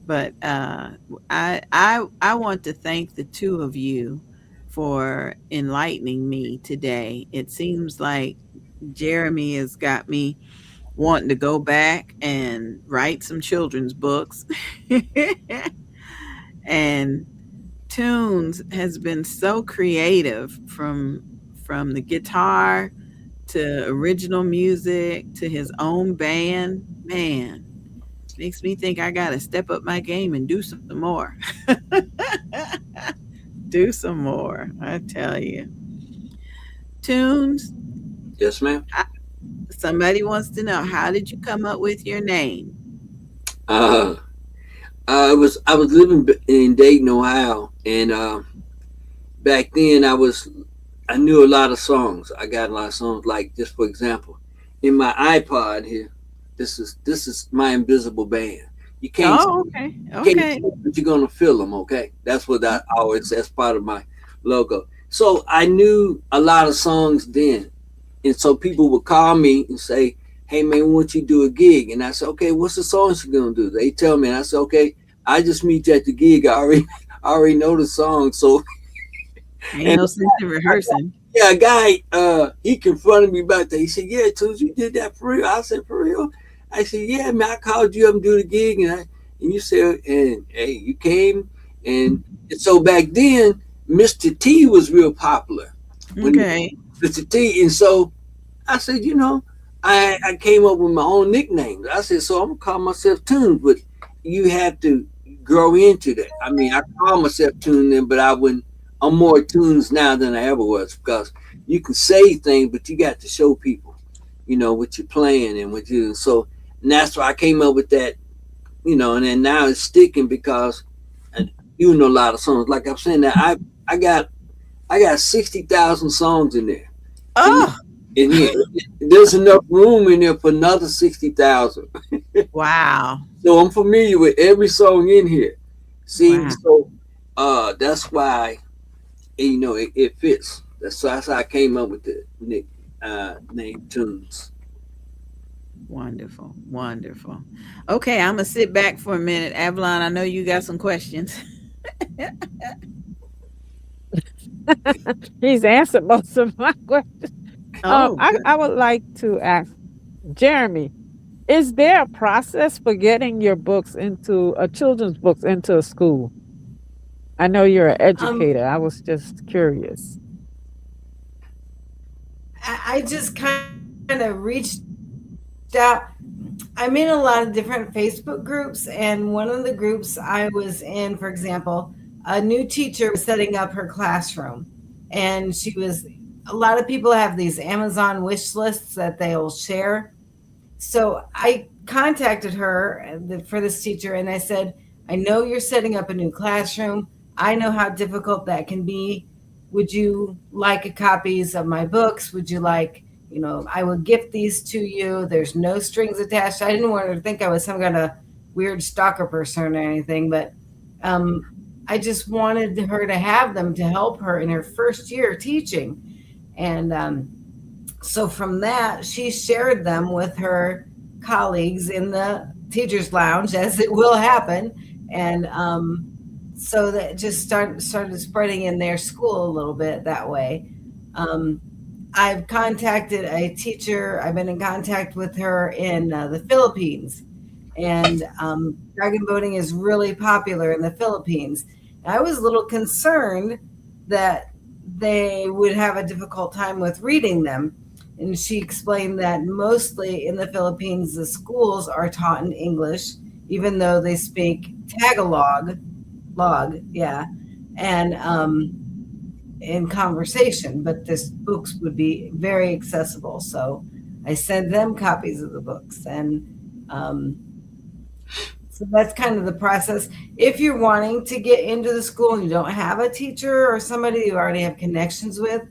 B: But I want to thank the two of you for enlightening me today. It seems like Jeremy has got me wanting to go back and write some children's books. And Tunes has been so creative from the guitar to original music to his own band. Man, makes me think I gotta step up my game and do some more. Do some more, I tell you. Tunes.
I: Yes, ma'am.
B: Somebody wants to know, how did you come up with your name?
I: I was living in Dayton, Ohio, and back then I knew a lot of songs. I got a lot of songs. Like, just for example, in my iPod here, this is my invisible band. You can't.
B: Oh, okay.
I: But you're gonna feel them. Okay, that's what I always. That's part of my logo. So I knew a lot of songs then, and so people would call me and say, "Hey man, why don't you do a gig?" And I said, "Okay, what's the songs you gonna do?" They tell me, and I said, "Okay, I just meet you at the gig. I already know the song." So
B: ain't no sense in rehearsing.
I: Yeah, a guy, he confronted me about that. He said, "Yeah, Tunes, you did that for real?" I said, "For real?" I said, "Yeah, man, I called you up and do the gig, and you said, and hey, you came, and so back then, Mr. T was real popular."
B: Okay.
I: Mr. T, and so I said, I came up with my own nickname. I said, so I'm gonna call myself Tunes, but you have to grow into that. I mean, I call myself Tunes then, but I'm more Tunes now than I ever was, because you can say things, but you got to show people, what you're playing and what you. So, and that's why I came up with that and then now it's sticking because, and you know, a lot of songs. Like I'm saying that I got 60,000 songs in there. In,
B: Oh,
I: in here, there's enough room in there for another 60,000.
B: wow.
I: So I'm familiar with every song in here. See,
B: Wow.
I: so that's why it fits. That's how I came up with the name Tunes.
B: Wonderful. Wonderful. Okay, I'm going to sit back for a minute. Avalon, I know you got some questions.
D: He's answered most of my questions.
B: Oh, good.
D: I would like to ask Jeremy, is there a process for getting your books into children's books into a school? I know you're an
E: Um,
D: educator. I was just curious.
E: I just kind of reached out. I'm in a lot of different Facebook groups, and one of the groups I was in, for example, a new teacher was setting up her classroom, and a lot of people have these Amazon wish lists that they'll share. So I contacted her for this teacher, and I said, I know you're setting up a new classroom. I know how difficult that can be. Would you like copies of my books? Would you like, I will gift these to you. There's no strings attached. I didn't want her to think I was some kind of weird stalker person or anything, but um, I just wanted her to have them to help her in her first year teaching. And so from that, she shared them with her colleagues in the teachers' lounge, as it will happen. And so that just started spreading in their school a little bit that way. Um, I've contacted a teacher. I've been in contact with her in the Philippines, and dragon boating is really popular in the Philippines. I was a little concerned that they would have a difficult time with reading them. And she explained that mostly in the Philippines, the schools are taught in English, even though they speak yeah, and in conversation, but this books would be very accessible. So I sent them copies of the books, and so that's kind of the process. If you're wanting to get into the school and you don't have a teacher or somebody you already have connections with,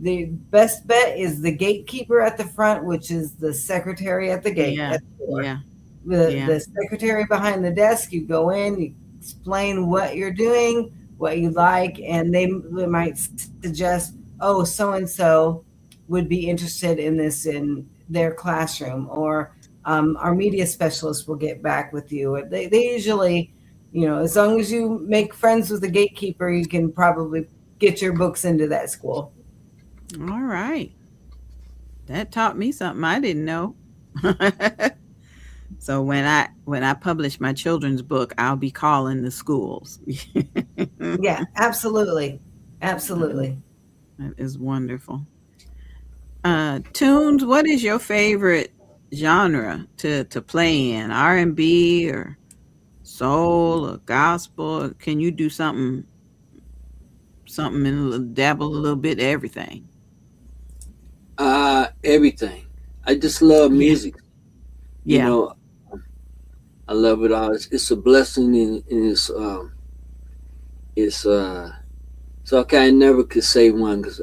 E: the best bet is the gatekeeper at the front, which is the secretary at the gate.
B: Yeah.
E: At the door.
B: Yeah.
E: The secretary behind the desk, you go in, you explain what you're doing, what you like, and they might suggest, oh, so and so would be interested in this in their classroom, or our media specialist will get back with you. Or they usually, as long as you make friends with the gatekeeper, you can probably get your books into that school.
B: All right. That taught me something I didn't know. So when I publish my children's book, I'll be calling the schools.
E: Yeah, absolutely. Absolutely.
B: That is wonderful. Tunes, what is your favorite genre to play in? R&B or soul or gospel? Can you do something and dabble a little bit of everything?
I: Everything. I just love music.
B: Yeah.
I: I love it all. It's a blessing, and it's so I kind of never could say one, because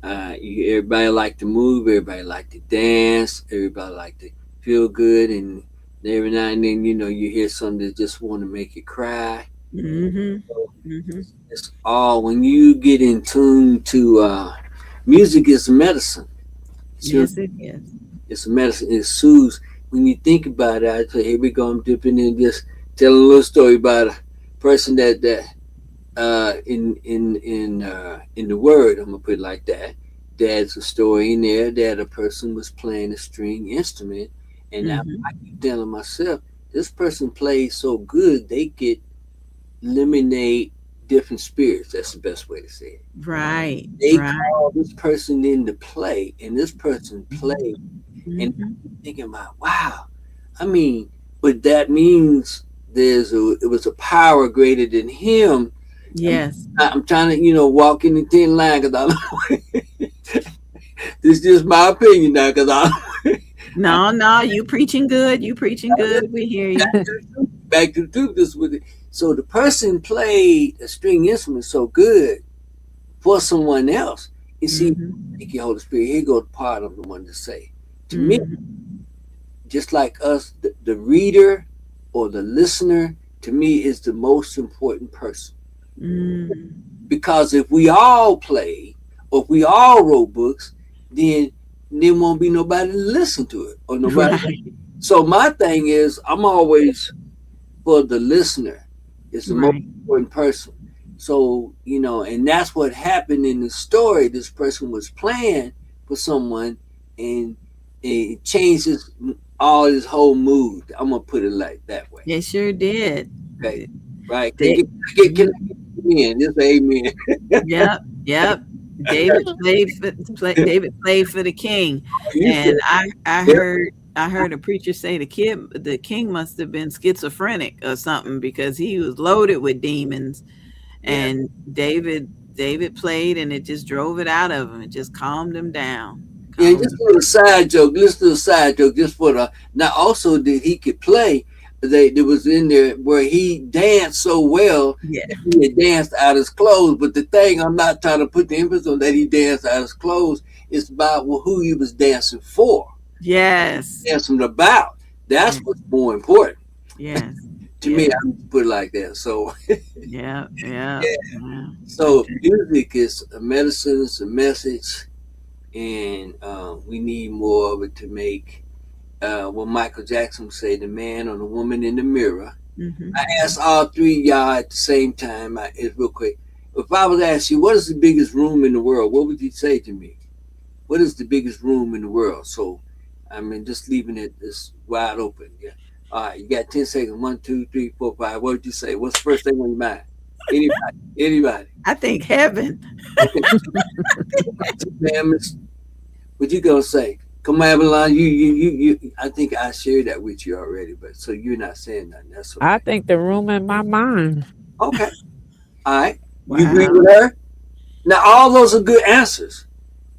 I: everybody like to move, everybody like to dance, everybody like to feel good, and every now and then you hear something that just want to make you cry. It's all when you get in tune to music is medicine.
B: Yes, it is.
I: It's a medicine. It soothes. When you think about it, I say, here we go. I'm dipping in, just telling a little story about a person that in the word, I'm gonna put it like that. There's a story in there that a person was playing a string instrument, and I keep telling myself, this person plays so good, they could eliminate different spirits. That's the best way to say it.
B: Right.
I: They call this person in to play, and this person played. And I'm thinking about, wow. But that means it was a power greater than him.
B: Yes.
I: I'm trying to, walk in the thin line, because I this is just my opinion now, because
B: No, you preaching good. You preaching good. We hear you.
I: Back to the truth. This with it. So the person played a string instrument so good for someone else. You see, thank you, Holy Spirit. Here goes the part I'm the one to say. To me, just like us, the reader or the listener, to me, is the most important person. Because if we all play, or if we all wrote books, then there won't be nobody to listen to it or nobody.
B: Right.
I: So my thing is, I'm always for the listener. It's the most important person. So, you know, and that's what happened in the story. This person was playing for someone, and it changes all his whole mood. I'm gonna put it like that way.
B: It sure did.
I: Okay, right? Can I get amen? Just amen.
B: Yep. David played for the king, and I heard a preacher say the king must have been schizophrenic or something, because he was loaded with demons, and David played, and it just drove it out of him. It just calmed him down.
I: Yeah, just a little side joke. Let's do a side joke just for the. Now, also that he could play. There was in there where he danced so well.
B: Yeah,
I: he danced out his clothes. But the thing, I'm not trying to put the emphasis on that he danced out his clothes. It's about who he was dancing for.
B: Yes,
I: dancing about. That's what's more important.
B: Yes.
I: To me, I would put it like that. So
B: yeah.
I: So music is a medicine, it's a message, and we need more of it to make what Michael Jackson would say, the man or the woman in the mirror. I asked all three of y'all at the same time. It's real quick. If I was to ask you, what is the biggest room in the world? What would you say to me? What is the biggest room in the world? So, I mean, just leaving it this wide open. Yeah. All right, you got 10 seconds. 1, 2, 3, 4, 5. What would you say? What's the first thing on your mind? Anybody?
B: I think heaven.
I: What you gonna say? Come on, Avalon. You. I think I shared that with you already, but so you're not saying nothing. That's okay.
D: I think the room in my mind.
I: Okay. All right.
B: Wow.
I: You agree with her? Now, all those are good answers.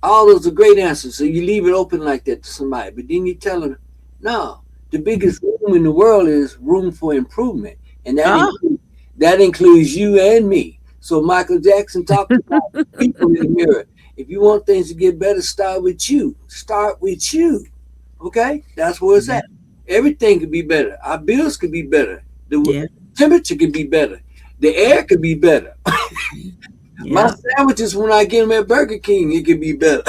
I: All those are great answers. So you leave it open like that to somebody, but then you tell them, no, the biggest room in the world is room for improvement, and that includes you and me. So Michael Jackson talked about people in the mirror. If you want things to get better, start with you. Start with you. Okay? That's where it's at. Everything could be better. Our bills could be better. The temperature could be better. The air could be better. My sandwiches, when I get them at Burger King, it could be better.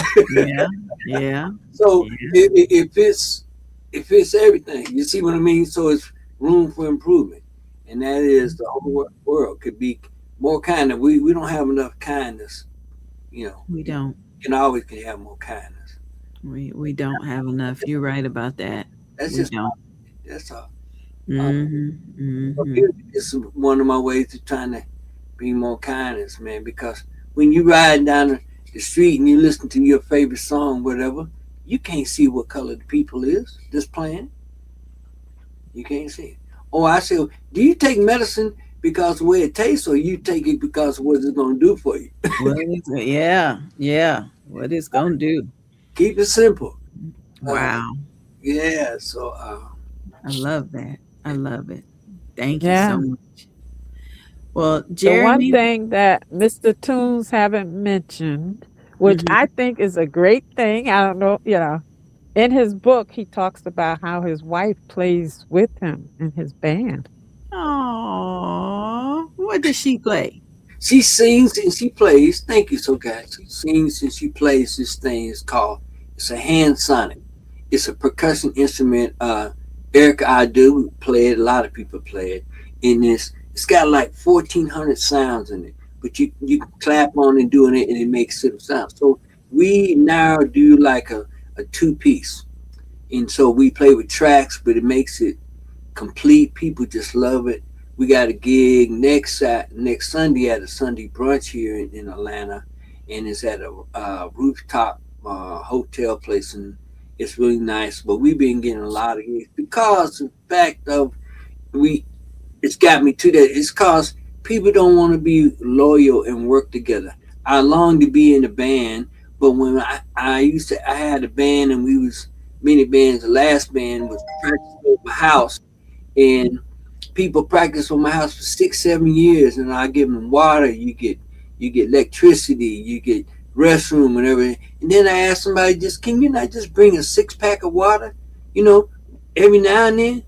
I: So it fits everything. You see what I mean? So it's room for improvement. And that is the whole world could be more kind. We don't have enough kindness. You know,
B: we don't.
I: You can always have more kindness.
B: We don't have enough. You're right about that.
I: That's that's all.
B: Mm-hmm.
I: It's one of my ways of trying to be more kindness, man. Because when you ride down the street and you listen to your favorite song, whatever, you can't see what color the people is that's playing. You can't see it. Oh, I say, do you take medicine because of the way it tastes, or you take it because of what it's going to do for you?
B: Yeah. What it's going to do.
I: Keep it simple.
B: Wow.
I: So
B: I love that. I love it. Thank you so much. Well, Jeremy,
D: the one thing that Mr. Tunes haven't mentioned, which I think is a great thing, I don't know, in his book, he talks about how his wife plays with him in his band.
B: Oh, what does she play?
I: She sings and she plays. Thank you, so guys. She sings and she plays this thing. It's a hand sonic. It's a percussion instrument. Erica Adu play it. A lot of people play it. And it's got like 1,400 sounds in it. But you can clap on and doing it, and it makes little sounds. So we now do like a 2-piece. And so we play with tracks, but it makes it complete. People just love it. We got a gig next Sunday at a Sunday brunch here in Atlanta, and it's at a rooftop hotel place, and it's really nice. But we've been getting a lot of gigs because of the fact of it's got me to that. It's because people don't want to be loyal and work together. I long to be in a band, but when I had a band and we was many bands. The last band was practicing at my house, and people practice on my house for 6, 7 years, and I give them water. You get electricity, you get restroom and everything. And then I ask somebody, just can you not just bring a 6 pack of water, you know, every now and then?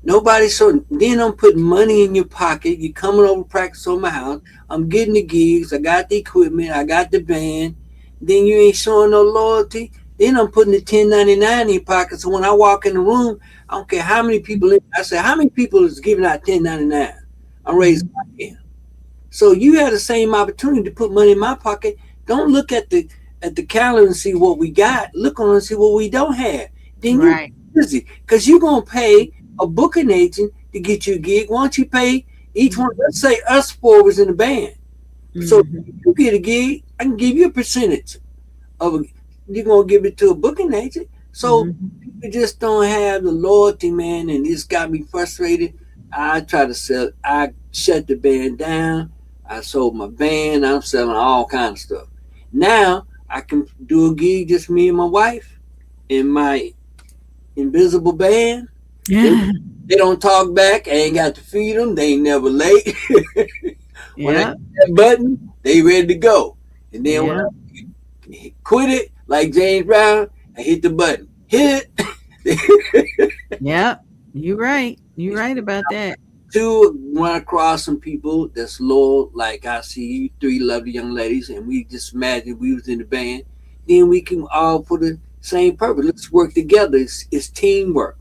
I: Nobody. So then I'm putting money in your pocket. You coming over to practice on my house. I'm getting the gigs. I got the equipment. I got the band. Then you ain't showing no loyalty. Then I'm putting the 1099 in your pocket. So when I walk in the room, I don't care how many people. I say, how many people is giving out 1099? I'm raising my hand. So you had the same opportunity to put money in my pocket. Don't look at the calendar and see what we got. Look on and see what we don't have. Then you're
B: Right.
I: busy because you're gonna pay a booking agent to get you a gig. Why don't you pay each one? Let's say us four was in the band. So if you get a gig, I can give you a percentage of it. You're gonna give it to a booking agent. So people just don't have the loyalty, man, and it's got me frustrated. I try to sell. I shut the band down. I sold my band. I'm selling all kinds of stuff. Now I can do a gig just me and my wife in my invisible band.
B: Yeah.
I: They don't talk back. I ain't got to feed them. They ain't never late. When I
B: Yeah.
I: hit that button, they ready to go. And then when
B: Yeah.
I: I quit it, like James Brown, I hit the button. Hit it.
B: Yeah. You're right. You're right about that.
I: To run across some people that's loyal, like I see you three lovely young ladies, and we just imagine we was in the band, then we can all for the same purpose. Let's work together. It's teamwork.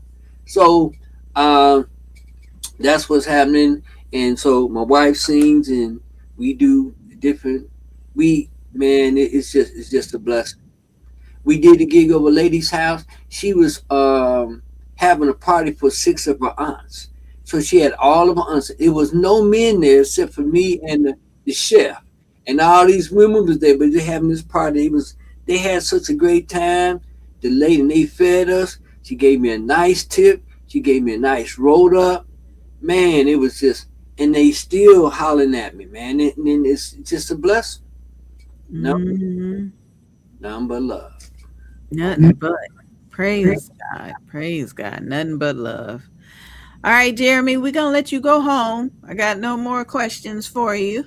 I: So that's what's happening. And so my wife sings, and we do different. It's just a blessing. We did a gig over a lady's house. She was having a party for 6 of her aunts. So she had all of her aunts. It was no men there except for me and the chef. And all these women was there, but they having this party. They had such a great time. The lady, and they fed us. She gave me a nice tip. She gave me a nice rolled up. Man, it was just, and they still hollering at me, man. And it's just a blessing. No, nothing but love.
B: Nothing but praise God. Praise God. Nothing but love. All right, Jeremy, we're going to let you go home. I got no more questions for you.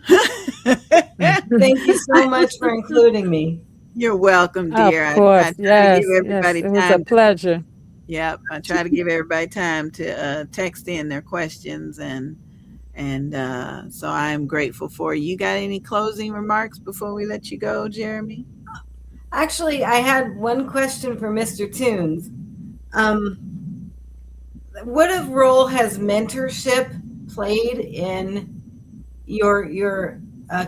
E: Thank you so much for including me.
B: You're welcome, dear.
D: Of course.
B: I try to
D: Yes.
B: give everybody
D: It was a
B: time.
D: pleasure.
B: Yep. I try to give everybody time to text in their questions, and so I'm grateful for you. You got any closing remarks before we let you go, Jeremy?
E: Actually, I had one question for Mr. Tunes. What a role has mentorship played in your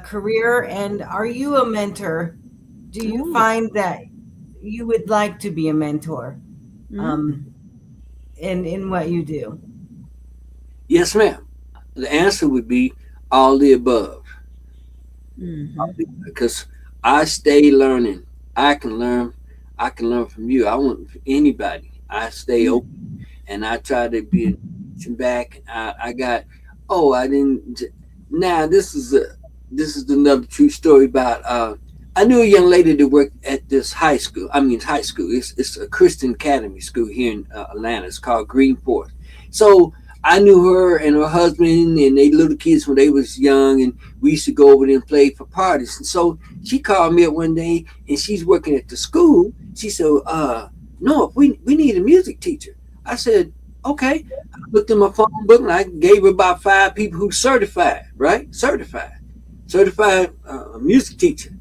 E: career, and are you a mentor? Do you find that you would like to be a mentor in what you do?
I: Yes, ma'am. The answer would be all the above. Because I stay learning. I can learn from you. I want anybody. I stay open, and I try to be back. I got. Oh, I didn't. Now this is another true story about. I knew a young lady that worked at this high school. I mean, high school. It's a Christian academy school here in Atlanta. It's called Green Forest. So I knew her and her husband and they little kids when they was young, and we used to go over there and play for parties. And so she called me up one day, and she's working at the school. She said, "No, we need a music teacher." I said, "Okay." I looked in my phone book and I gave her about 5 people who certified, right? Certified music teacher.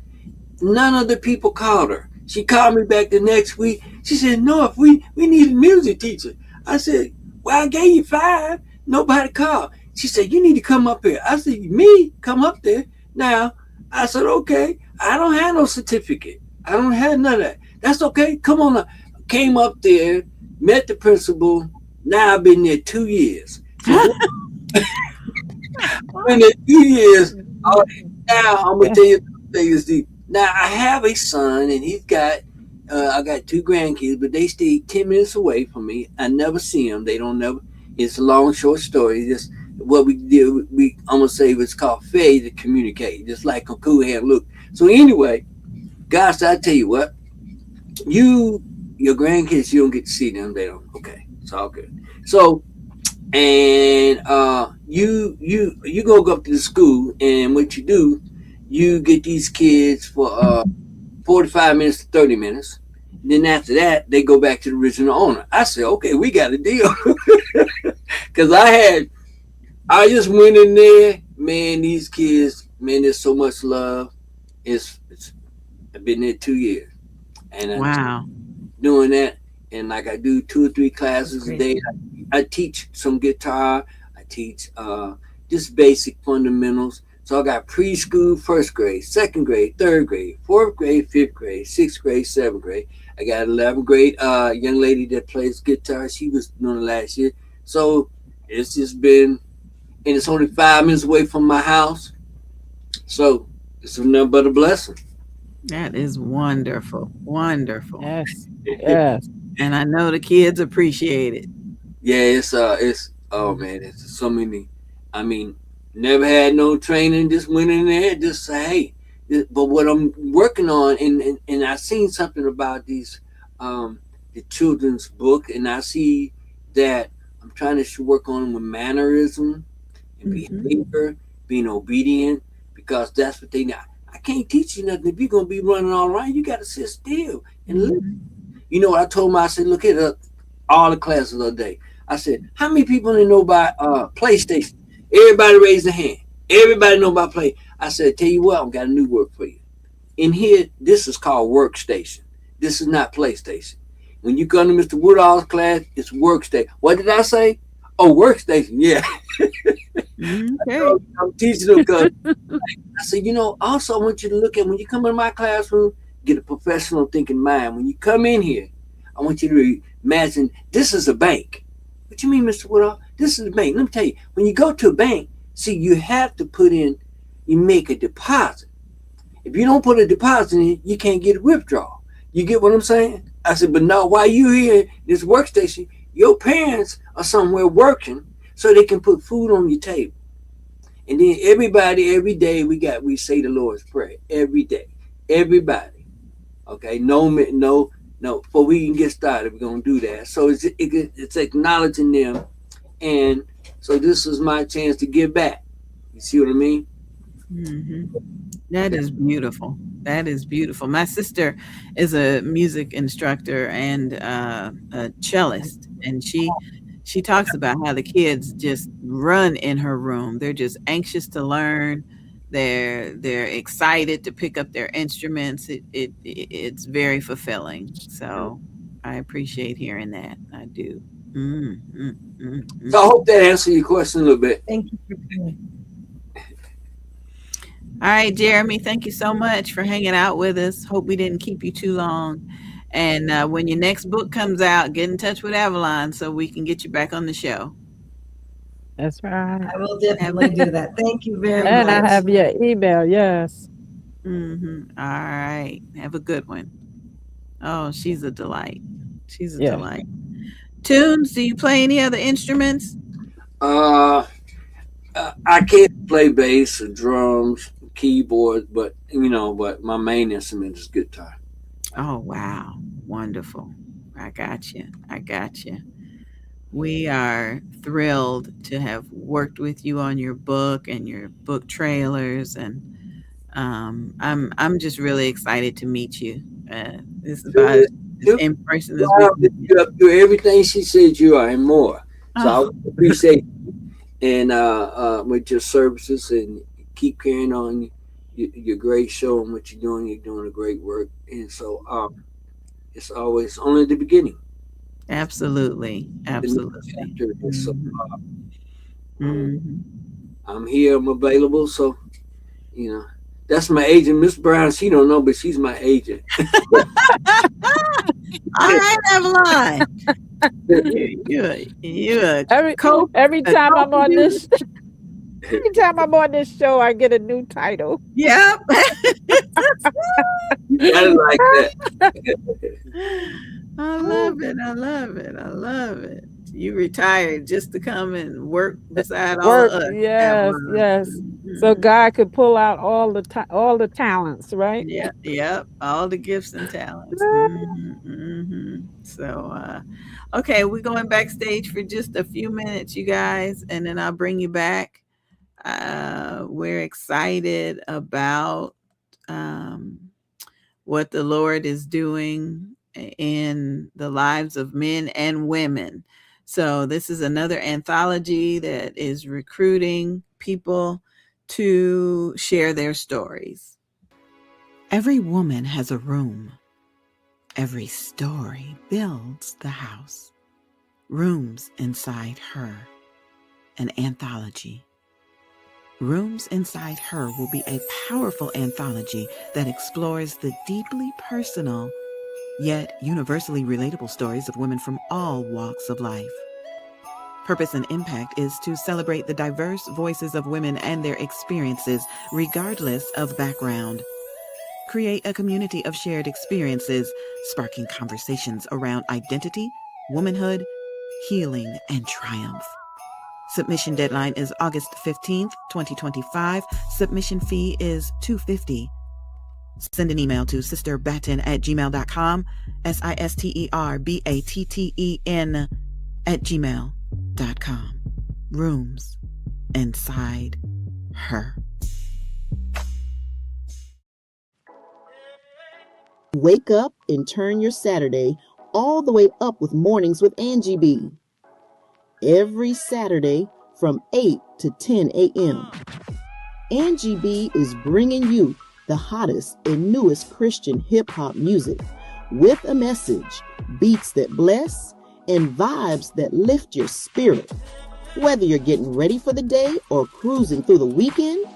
I: None of the people called her. She called me back the next week. She said, "No, we need a music teacher." I said, "Well, I gave you 5. Nobody called." She said, "You need to come up here." I said, "Me? Come up there?" Now, I said, "Okay. I don't have no certificate. I don't have none of that. That's okay. Come on up." Came up there, met the principal. Now I've been there 2 years. Been there 2 years. Now I'm gonna tell you things. Now I have a son, and he's got. I got 2 grandkids, but they stay 10 minutes away from me. I never see them. They don't never. It's a long, short story. Just what we did. I'm gonna say it's called failure to communicate, just like a cool hand look. So anyway, guys, I tell you what, you your grandkids, you don't get to see them. They don't. Okay, it's all good. So, and you go up to the school, and what you do, you get these kids for 45 minutes to 30 minutes. Then after that, they go back to the original owner. I said, okay, we got a deal. Because I just went in there, man, these kids, man, there's so much love. I've been there 2 years. And I'm
B: Wow.
I: doing that. And like I do 2 or 3 classes a day. I teach some guitar. I teach just basic fundamentals. So I got preschool, first grade, second grade, third grade, fourth grade, fifth grade, sixth grade, seventh grade. I got 11th grade young lady that plays guitar. She was doing it last year. So it's just been, and it's only 5 minutes away from my house. So it's nothing but a blessing.
B: That is wonderful. Wonderful.
D: Yes. Yes.
B: And I know the kids appreciate it.
I: Yeah, it's oh man, it's so many. I mean, never had no training, just went in there, just say, hey. But what I'm working on, and I seen something about these the children's book, and I see that I'm trying to work on them with mannerism and behavior, being obedient, because that's what they need. I can't teach you nothing if you're gonna be running all around. You got to sit still and listen. You know what I told them? I said, look at all the classes of the day. I said, how many people know about PlayStation? Everybody raise their hand. Everybody know about play. I said, tell you what, I've got a new word for you. In here, this is called workstation. This is not PlayStation. When you come to Mr. Woodall's class, it's workstation. What did I say? Oh, workstation. Yeah.
B: Okay.
I: I'm teaching them because I said, also I want you to look at, when you come in my classroom, get a professional thinking mind. When you come in here, I want you to imagine this is a bank. What you mean, Mr. Woodall? This is a bank. Let me tell you, when you go to a bank, see, you have to you make a deposit. If you don't put a deposit in, you can't get a withdrawal. You get what I'm saying? I said, but no, while you here, this workstation, your parents are somewhere working so they can put food on your table. And then everybody, every day, we say the Lord's Prayer every day. Everybody. Okay, no, before we can get started, we're gonna do that. So it's acknowledging them, and so this is my chance to give back. You see what I mean?
B: That is beautiful. That is beautiful. My sister is a music instructor and a cellist, and she talks about how the kids just run in her room. They're just anxious to learn. They're excited to pick up their instruments. It's very fulfilling. So I appreciate hearing that. I do.
I: So I hope that answers your question a little bit.
E: Thank you for coming.
B: All right, Jeremy, thank you so much for hanging out with us. Hope we didn't keep you too long. And when your next book comes out, get in touch with Avalon so we can get you back on the show.
D: That's right.
E: I will definitely do that. Thank you very much.
D: And I have your email. Yes.
B: All right. Have a good one. Oh, she's a delight. She's a delight. Tunes, do you play any other instruments?
I: I can't play bass or drums, keyboard, but my main instrument is guitar.
B: Oh, wow. Wonderful. I got you. We are thrilled to have worked with you on your book and your book trailers, and I'm just really excited to meet you. This is about as in person as we can.
I: You do everything she said you are and more. So I appreciate you and with your services, and keep carrying on your great show and what you're doing. You're doing a great work, and so it's always only the beginning.
B: Absolutely.
I: So, I'm here. I'm available. So, that's my agent, Miss Brown. She don't know, but she's my agent.
B: All right, Avalon. You
D: every time I'm on this. Every time I'm on this show, I get a new title.
B: Yep.
I: I like that.
B: I love it. You retired just to come and work beside all of us.
D: Yes. So God could pull out all the talents, right?
B: Yeah, yep, all the gifts and talents. So, okay, we're going backstage for just a few minutes, you guys, and then I'll bring you back. We're excited about um, what the Lord is doing in the lives of men and women. So, this is another anthology that is recruiting people to share their stories. Every woman has a room. Every story builds the house. Rooms inside her, an anthology. Rooms Inside Her will be a powerful anthology that explores the deeply personal, yet universally relatable stories of women from all walks of life. Purpose and Impact is to celebrate the diverse voices of women and their experiences, regardless of background. Create a community of shared experiences, sparking conversations around identity, womanhood, healing, and triumph. Submission deadline is August 15th, 2025. Submission fee is $250. Send an email to sisterbatten@gmail.com, sisterbatten@gmail.com. Rooms Inside Her.
J: Wake up and turn your Saturday all the way up with Mornings with Angie BEE. Every Saturday from 8 to 10 a.m. Angie BEE is bringing you the hottest and newest Christian hip-hop music with a message, beats that bless, and vibes that lift your spirit. Whether you're getting ready for the day or cruising through the weekend,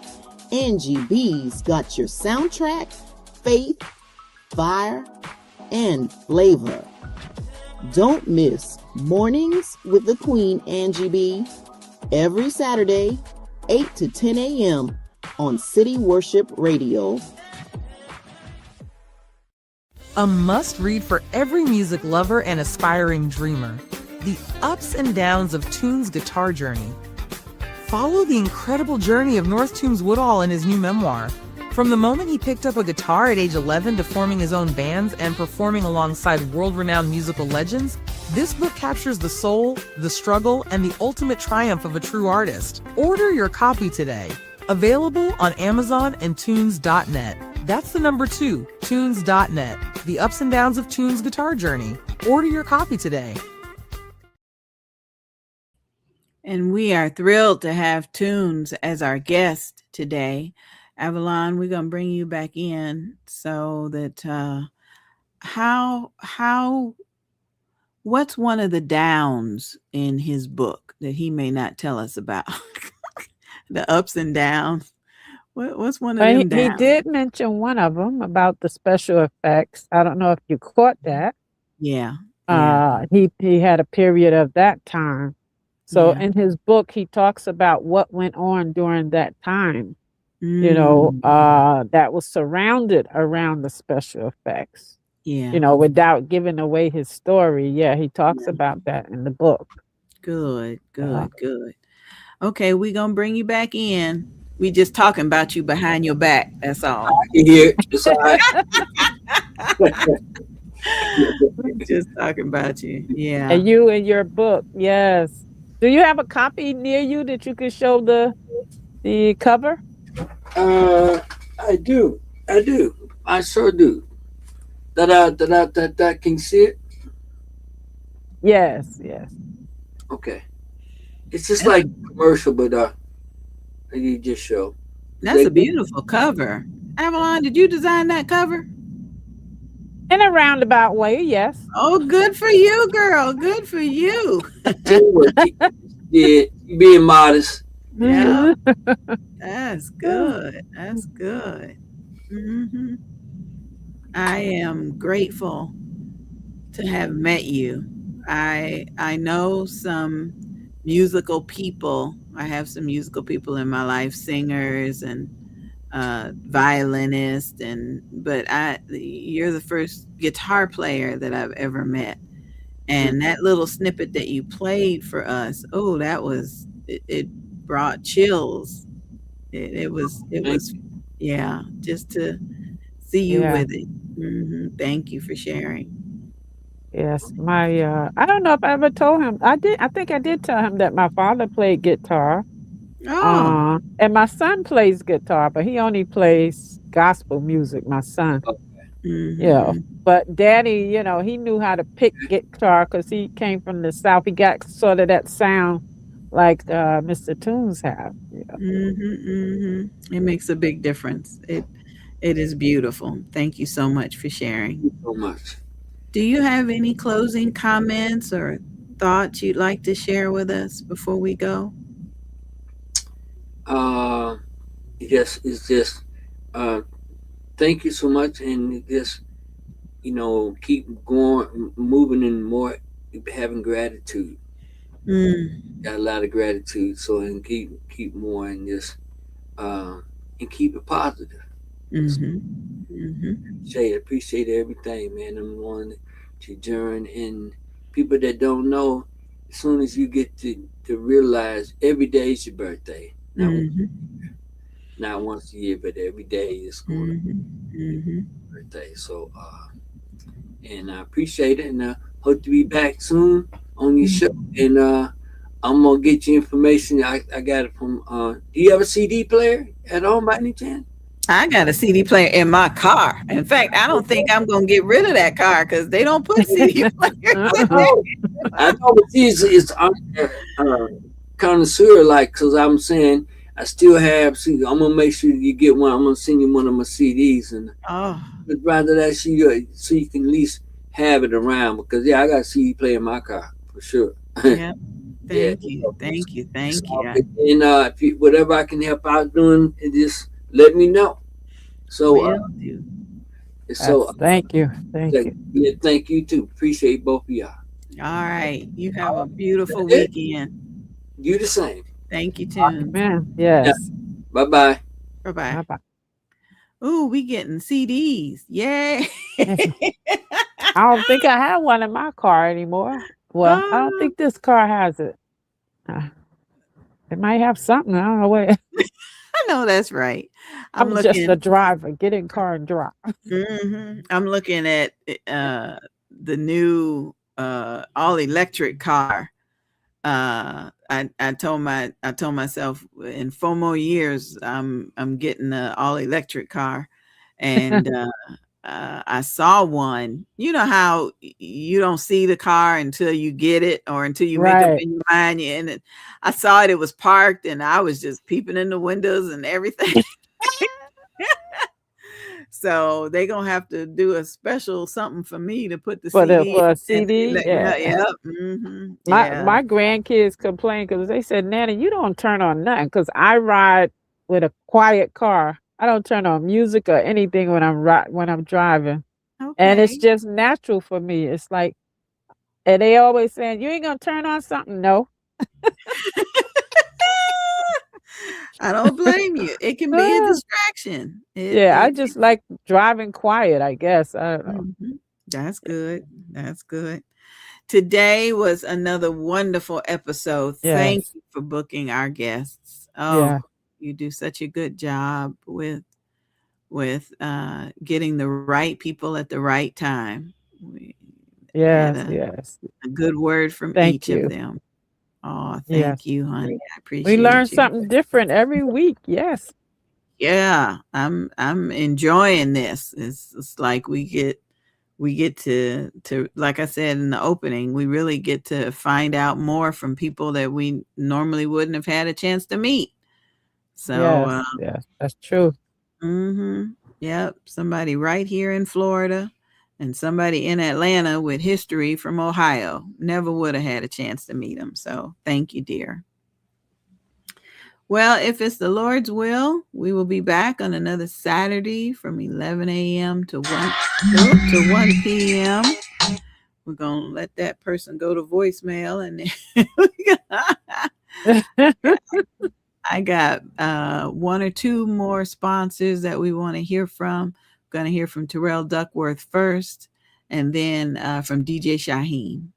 J: Angie BEE's got your soundtrack, faith, fire, and flavor. Don't miss Mornings with the Queen Angie BEE every Saturday, 8 to 10 a.m. on City Worship Radio.
H: A must-read for every music lover and aspiring dreamer. The ups and downs of Toon's guitar journey. Follow the incredible journey of North Toombs Woodall in his new memoir. From the moment he picked up a guitar at age 11 to forming his own bands and performing alongside world-renowned musical legends, this book captures the soul, the struggle, and the ultimate triumph of a true artist. Order your copy today. Available on Amazon and Tunes.net. That's the number 2, Tunes.net. The ups and downs of Toon's guitar journey. Order your copy today.
B: And we are thrilled to have Tunes as our guest today. Avalon, we're going to bring you back in so that what's one of the downs in his book that he may not tell us about? The ups and downs. What's one of them downs?
D: He did mention one of them about the special effects. I don't know if you caught that.
B: Yeah.
D: He had a period of that time. So in his book, he talks about what went on during that time. You know, that was surrounded around the special effects.
B: Yeah.
D: You know, without giving away his story. Yeah, he talks about that in the book.
B: Good. Okay, we're going to bring you back in. We just talking about you behind your back. That's all.
I: Yeah, it's all right.
B: Just talking about you. Yeah.
D: And you and your book. Yes. Do you have a copy near you that you could show the cover?
I: I do. I sure do. That can see it?
D: Yes.
I: Okay. It's just like commercial, but you just show.
B: That's a beautiful cover. Avalon, did you design that cover?
D: In a roundabout way, yes.
B: Oh, good for you, girl. Good for you.
I: Yeah, you being modest.
B: Yeah. That's good. Mm-hmm. I am grateful to have met you. I know some musical people. I have some musical people in my life, singers and violinists, but you're the first guitar player that I've ever met. And that little snippet that you played for us, it brought chills It was yeah, just to see you
D: Yeah.
B: with it. Thank you for sharing.
D: Yes. I don't know if I ever told him. I think I did tell him that my father played guitar.
B: Oh.
D: And my son plays guitar, but he only plays gospel music, my son. Yeah.
B: Mhm.
D: But daddy, he knew how to pick guitar because he came from the South. He got sort of that sound like Mr. Toombs have. Yeah.
B: It makes a big difference. It is beautiful. Thank you so much for sharing.
I: So much.
B: Do you have any closing comments or thoughts you'd like to share with us before we go?
I: Yes, it's just uh, thank you so much, and just keep going, moving, and more, having gratitude.
B: Mm.
I: Got a lot of gratitude, so and keep more, and just and keep it positive.
B: Mhm. Mhm.
I: Appreciate everything, man. I'm on to journey, and people that don't know, as soon as you get to realize every day is your birthday.
B: Mhm.
I: Not once a year, but every day is going to
B: Mhm.
I: be
B: Mhm.
I: your birthday. So and I appreciate it, and I hope to be back soon on your show. And I'm gonna get you information. I got it from. Do you have a CD player at home by any chance?
B: I got a CD player in my car. In fact, I don't think I'm going to get rid of that car because they don't put CD players in there.
I: I know, but it's connoisseur like, because I'm saying I still have. See, I'm gonna make sure you get one. I'm gonna send you one of my CDs, and
B: Oh,
I: but rather that so you can at least have it around, because I got a CD player in my car for sure.
B: yeah.
I: Yeah.
B: Thank you. Thank you. Thank you.
I: And if whatever I can help out doing, just let me know. So,
B: Will do.
I: so
D: Thank you. Thank you.
I: yeah, thank you too. Appreciate both of y'all.
B: All right. You have a beautiful
I: That's it.
B: weekend.
I: You the same.
B: Thank you, Tim.
D: Amen.
I: Yeah.
D: Yes.
I: Bye bye.
B: Bye-bye.
D: Bye-bye.
B: Ooh, we getting CDs. Yay.
D: I don't think I have one in my car anymore. Well, I don't
B: Oh,
D: think this car has it. It might have something. I don't know what.
B: I know that's right. I'm
D: I'm just a
B: looking.
D: driver. Get in car and drive.
B: I'm looking at the new all electric car. I told myself in 4 more years I'm getting an all electric car, and I saw one. You know how you don't see the car until you get it or until you make up
D: Right.
B: in your mind you're in it. I saw it. It was parked, and I was just peeping in the windows and everything. So they gonna have to do a special something for me to put the CD
D: For a
B: in.
D: CD,
B: Yeah,
D: yeah.
B: yeah, yeah.
D: My grandkids complain because they said, "Nana, you don't turn on nothing." Because I ride with a quiet car. I don't turn on music or anything when I'm driving, and it's
B: Okay.
D: just natural for me. It's like, and they always saying, "You ain't gonna turn on something." No.
B: I don't blame you. It can be a
D: Ah,
B: distraction. It
D: yeah, I
B: it
D: just like driving quiet. I guess I don't know.
B: That's good. That's good. Today was another wonderful episode. Thank
D: Yes,
B: you for booking our guests. Oh,
D: yeah,
B: you do such a good job with getting the right people at the right time. We had
D: yes, yes.
B: a good word from
D: Thank
B: each of
D: you.
B: them. Oh,
D: Yes,
B: thank you, honey. I
D: we learn
B: appreciate you.
D: something different every week. Yes,
B: Yeah, I'm enjoying this. It's like we get to like I said in the opening, we really get to find out more from people that we normally wouldn't have had a chance to meet. So,
D: yes, yes. That's true.
B: yep, somebody right here in Florida and somebody in Atlanta with history from Ohio. Never would have had a chance to meet them. So, thank you, dear. Well, if it's the Lord's will, we will be back on another Saturday from 11 a.m. to 1 p.m. We're going to let that person go to voicemail. And I got one or two more sponsors that we want to hear from. We're going to hear from Terrell Duckworth first, and then from DJ Shaheen.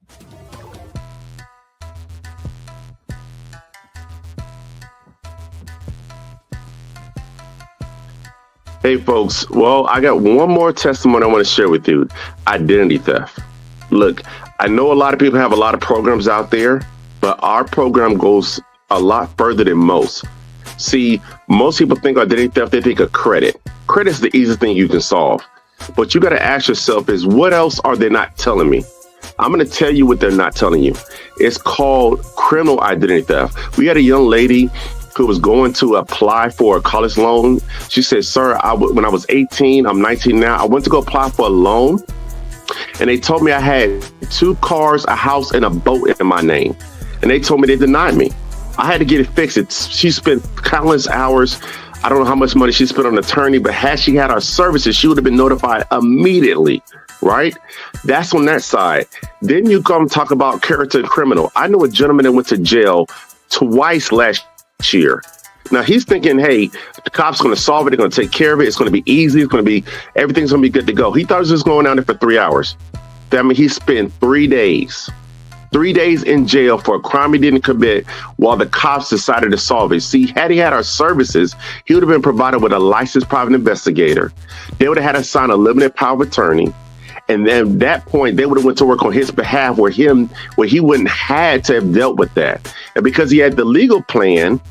K: Hey, folks. Well, I got one more testimony I want to share with you. Identity theft. Look, I know a lot of people have a lot of programs out there, but our program goes a lot further than most. See, most people think identity theft, they think of credit. Credit is the easiest thing you can solve. But you got to ask yourself is what else are they not telling me? I'm going to tell you what they're not telling you. It's called criminal identity theft. We had a young lady who was going to apply for a college loan. She said, sir, when I was 18, I'm 19 now, I went to go apply for a loan. And they told me I had 2 cars, a house, and a boat in my name. And they told me they denied me. I had to get it fixed. She spent countless hours. I don't know how much money she spent on an attorney, but had she had our services, she would have been notified immediately, right? That's on that side. Then you come talk about character and criminal. I know a gentleman that went to jail twice last year. Now he's thinking, hey, the cops are going to solve it. They're going to take care of it. It's going to be easy. Everything's going to be good to go. He thought he was just going down there for 3 hours. That means he spent 3 days. 3 days in jail for a crime he didn't commit while the cops decided to solve it. See, had he had our services, he would have been provided with a licensed private investigator. They would have had to sign a limited power of attorney. And then at that point, they would have went to work on his behalf where he wouldn't had to have dealt with that. And because he had the legal plan,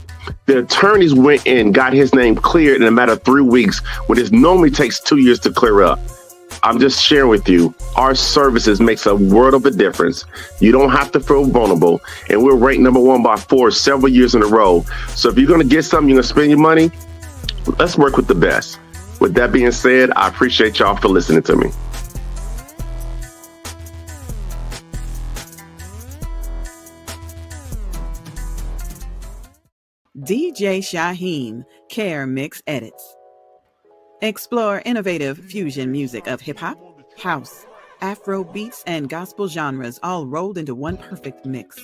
K: the attorneys went and got his name cleared in a matter of 3 weeks, when it normally takes 2 years to clear up. I'm just sharing with you, our services makes a world of a difference. You don't have to feel vulnerable. And we're ranked #1 by Forbes several years in a row. So if you're going to get something, you're going to spend your money, let's work with the best. With that being said, I appreciate y'all for listening to me.
B: DJ Shaheem Care Mix Edits. Explore innovative fusion music of hip-hop, house, Afro beats, and gospel genres all rolled into one perfect mix.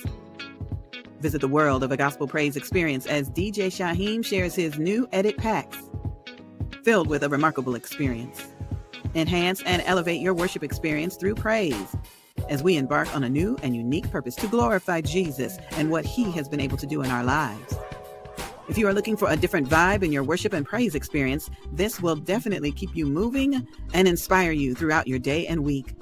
B: Visit the world of a gospel praise experience as DJ Shaheem shares his new edit packs, filled with a remarkable experience. Enhance and elevate your worship experience through praise as we embark on a new and unique purpose to glorify Jesus and what he has been able to do in our lives. If you are looking for a different vibe in your worship and praise experience, this will definitely keep you moving and inspire you throughout your day and week.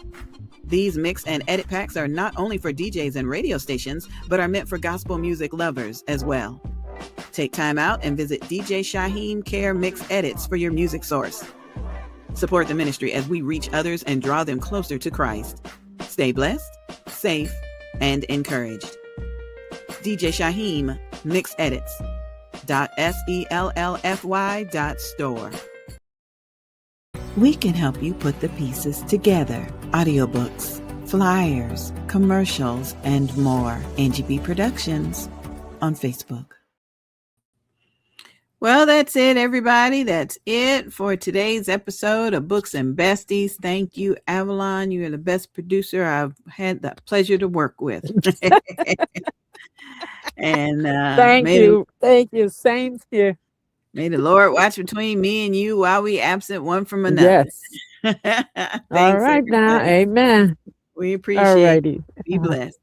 B: These mix and edit packs are not only for DJs and radio stations, but are meant for gospel music lovers as well. Take time out and visit DJ Shaheem Care Mix Edits for your music source. Support the ministry as we reach others and draw them closer to Christ. Stay blessed, safe, and encouraged. DJ Shaheem Mix Edits. .sellfy.store. We can help you put the pieces together. Audiobooks, flyers, commercials, and more. Angie BEE Productions on Facebook. Well, that's it, everybody. That's it for today's episode of Books and Besties. Thank you, Avalon. You are the best producer I've had the pleasure to work with. And
D: Thank you. Same here.
B: May the Lord watch between me and you while we absent one from another.
D: Yes.
B: Thanks,
D: All right now.
B: everybody.
D: Amen.
B: We appreciate it.
D: Alrighty.
B: Be blessed.